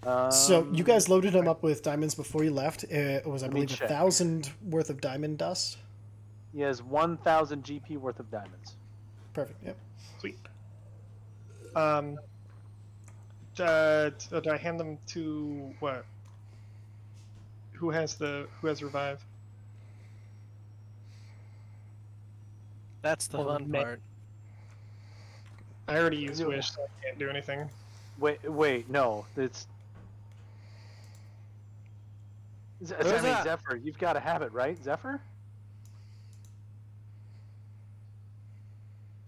are. So you guys loaded him up with diamonds before you left. It was, I Let me believe, check. 1,000 worth of diamond dust. He has 1,000 GP worth of diamonds. Perfect. Yep. Sweet. Do I hand them to what? Who has revive? That's the Or fun me. part. I already used wish, so I can't do anything. Wait, no, it's. I mean, that? Zephyr, you've got to have it, right, Zephyr?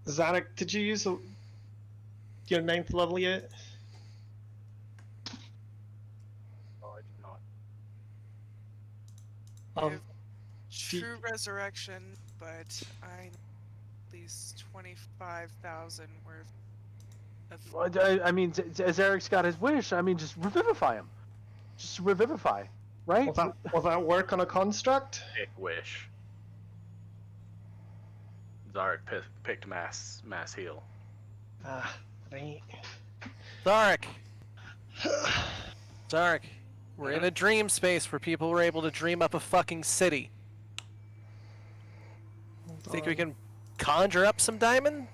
Zadok, did you use your 9th level yet? I Um, have true resurrection, but I need at least 25,000 worth of. Well, I mean, as Eric's got his wish, I mean, just revivify him. Just revivify, right? will that work on a construct? Big wish. Zarek picked mass heal. Ah, right. Zarek! Zarek, we're in a dream space where people were able to dream up a fucking city. Think we can conjure up some diamond?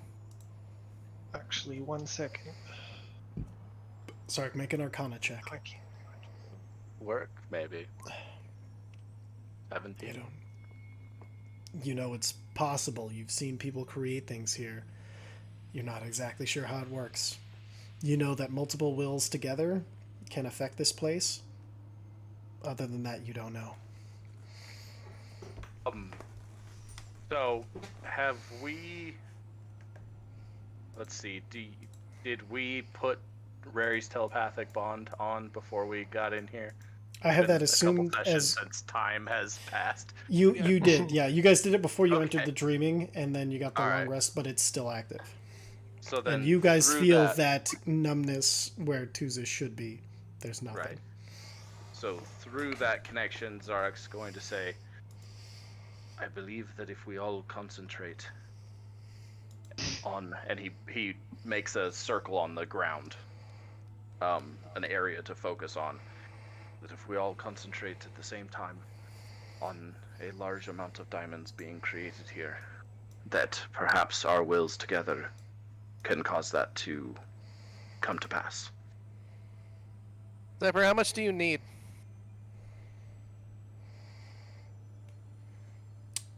Actually, 1 second. Zarek, make an Arcana check. I can't. Work, maybe. You 17. don't. You know it's possible. You've seen people create things here. You're not exactly sure how it works. You know that multiple wills together can affect this place. Other than that, you don't know. So, have we... Let's see, did we put Rary's telepathic bond on before we got in here? I have that A assumed couple as... sessions since time has passed. You did, yeah. You guys did it before you Okay. entered the dreaming, and then you got the long Alright. rest, but it's still active. So then And you guys through feel that numbness where Tuza should be. There's nothing. Right. So through that connection, Zarek's going to say, I believe that if we all concentrate on, and he makes a circle on the ground, an area to focus on, that if we all concentrate at the same time on a large amount of diamonds being created here, that perhaps our wills together can cause that to come to pass. Zephyr, how much do you need?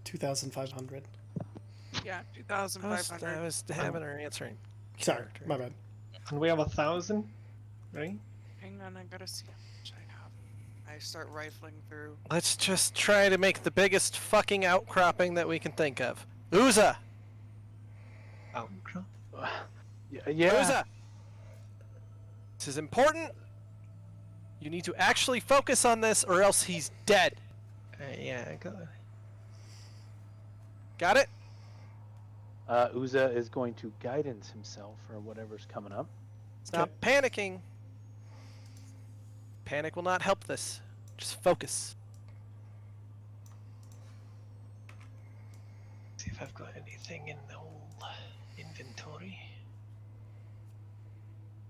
2,500. Yeah, I was 2,500. having her answering. Sorry, character. my bad. And we have 1,000, right? Hang on, I gotta see how much I have. I start rifling through. Let's just try to make the biggest fucking outcropping that we can think of. Uza! Outcrop. Yeah. Uza! This is important. You need to actually focus on this or else he's dead. Yeah, I got it. Got it? Uza is going to guidance himself or whatever's coming up. Stop panicking. Panic will not help this. Just focus. See if I've got anything in the whole inventory.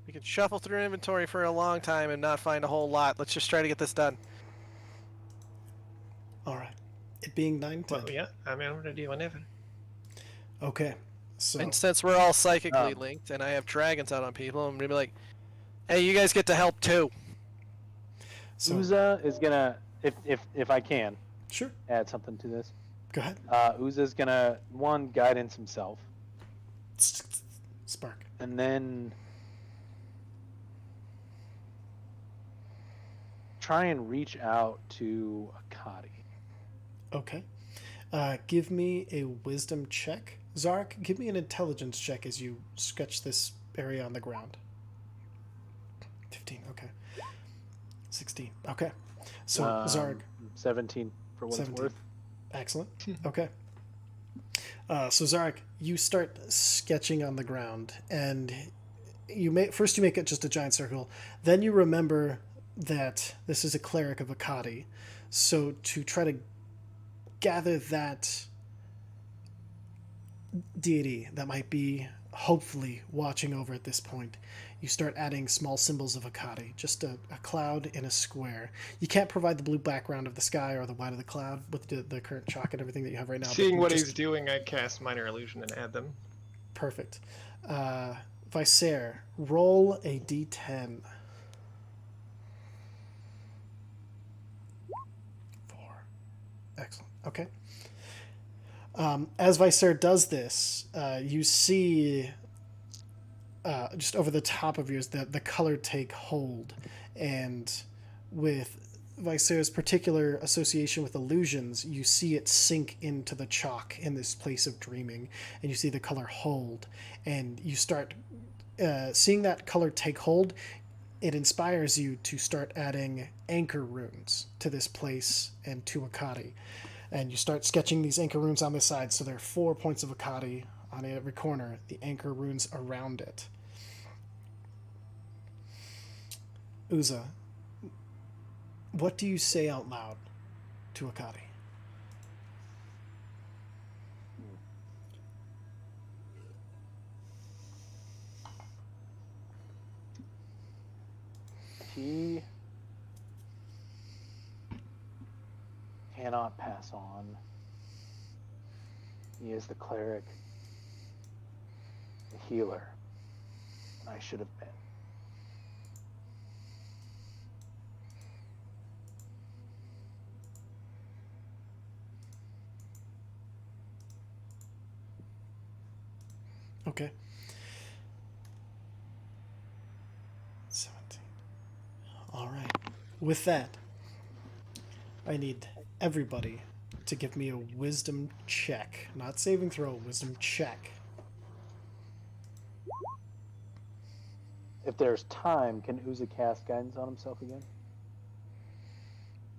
We can shuffle through inventory for a long time and not find a whole lot. Let's just try to get this done. Alright. It being 9:10. Well, yeah, I mean, I'm ready whenever. Okay. So, And since we're all psychically linked and I have dragons out on people, I'm gonna be like, hey, you guys get to help too. so Uza is gonna, if I can, sure. add something to this. Go ahead. Uza's gonna guidance himself, Spark. and then try and reach out to Akadi. Okay. Give me a wisdom check. Zark, give me an intelligence check as you sketch this area on the ground. 15, okay. 16, okay. So, Zark, 17 for what 17. it's worth. excellent. Okay. So, Zark, you start sketching on the ground, and you make it just a giant circle. Then you remember that this is a cleric of Akadi. So, to try to gather that deity that might be hopefully watching over at this point, you start adding small symbols of Akadi, just a cloud in a square. You can't provide the blue background of the sky or the white of the cloud with the current chalk and everything that you have right now. Seeing but what just- he's doing, I cast Minor Illusion and add them. Perfect. Viser, roll a d10. 4. Excellent. Okay. As Viser does this, you see just over the top of yours the color take hold, and with Viser's particular association with illusions, you see it sink into the chalk in this place of dreaming, and you see the color hold, and you start seeing that color take hold. it inspires you to start adding anchor runes to this place and to Akati. And you start sketching these anchor runes on the side, so there are 4 points of Akati on every corner, the anchor runes around it. Uza, what do you say out loud to Akati? He cannot pass on. He is the cleric, the healer, and I should have been. Okay. 17. All right. With that, I need everybody to give me a wisdom check. Not saving throw, wisdom check. If there's time, can Uza cast guidance on himself again?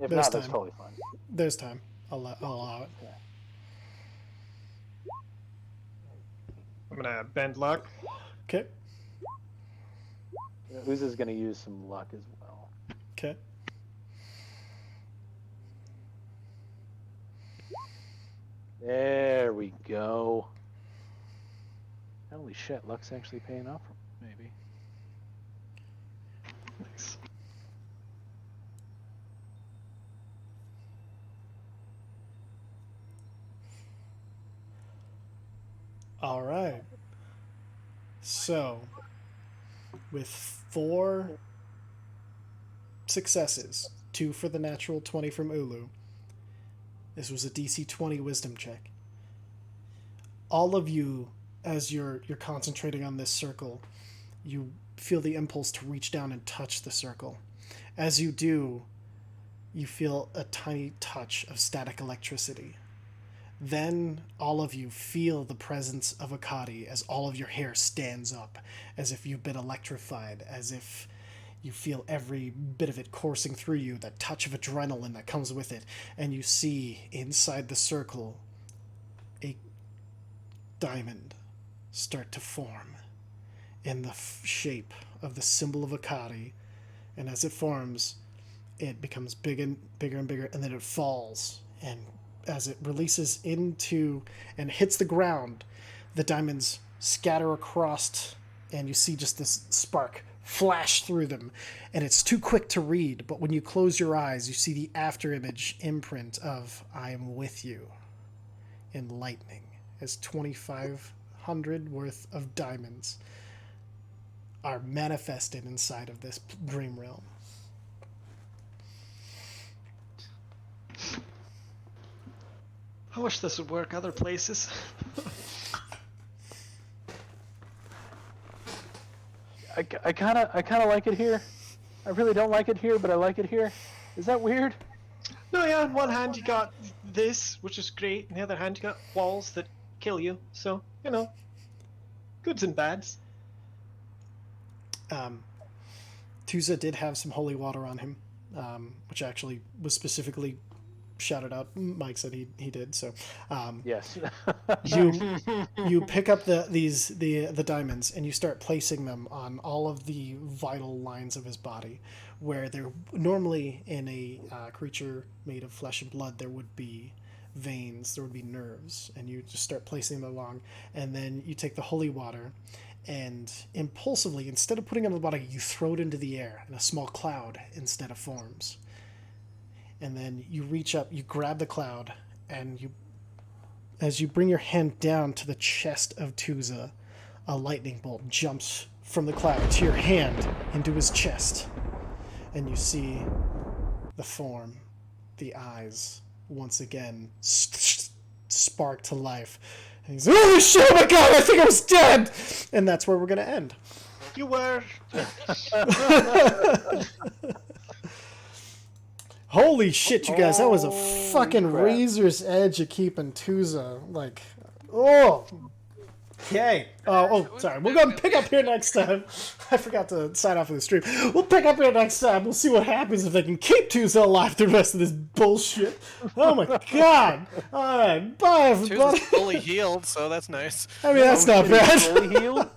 If There's not, that's time. totally fine. There's time. I'll allow it. Okay. I'm gonna bend luck. Okay. Uza's going to use some luck as well. Okay. There we go. Holy shit, luck's actually paying off, maybe. Nice. All right. So, with 4 successes, 2 for the natural 20 from Ulu, this was a DC 20 wisdom check. All of you, as you're concentrating on this circle, you feel the impulse to reach down and touch the circle. As you do, you feel a tiny touch of static electricity. Then all of you feel the presence of Akati as all of your hair stands up, as if you've been electrified, as if you feel every bit of it coursing through you, that touch of adrenaline that comes with it, and you see inside the circle a diamond start to form in the shape of the symbol of Akati, and as it forms, it becomes bigger and bigger, and then it falls, and as it releases into and hits the ground, the diamonds scatter across, and you see just this spark flash through them, and it's too quick to read, but when you close your eyes, you see the after image imprint of "I am with you" in lightning, as 2,500 worth of diamonds are manifested inside of this dream realm. I wish this would work other places. I kind of like it here. I really don't like it here, but I like it here. Is that weird? No, yeah, on one hand you got this, which is great, on the other hand you got walls that kill you, so, you know, goods and bads. Tuza did have some holy water on him, which actually was specifically shouted out. Mike said he did, so Yes. you pick up the diamonds and you start placing them on all of the vital lines of his body, where they're normally in a creature made of flesh and blood there would be veins, there would be nerves, and you just start placing them along, and then you take the holy water and impulsively, instead of putting it on the body, you throw it into the air, and a small cloud instead of forms. And then you reach up, you grab the cloud, and as you bring your hand down to the chest of Tuza, a lightning bolt jumps from the cloud to your hand into his chest. And you see the form, the eyes, once again spark to life. And he's, "Oh shit, oh my god, I think I was dead!" And that's where we're going to end. You were. Holy shit, you guys, that was a fucking crap. razor's edge of keeping Tuza. Like, oh. Okay. Sorry. We're going to pick up here next time. I forgot to sign off of the stream. We'll pick up here next time. We'll see what happens if they can keep Tuzo alive through the rest of this bullshit. Oh my god. All right. Bye, everybody. Tuzo's fully healed, so that's nice. I mean, that's not bad. Fully healed?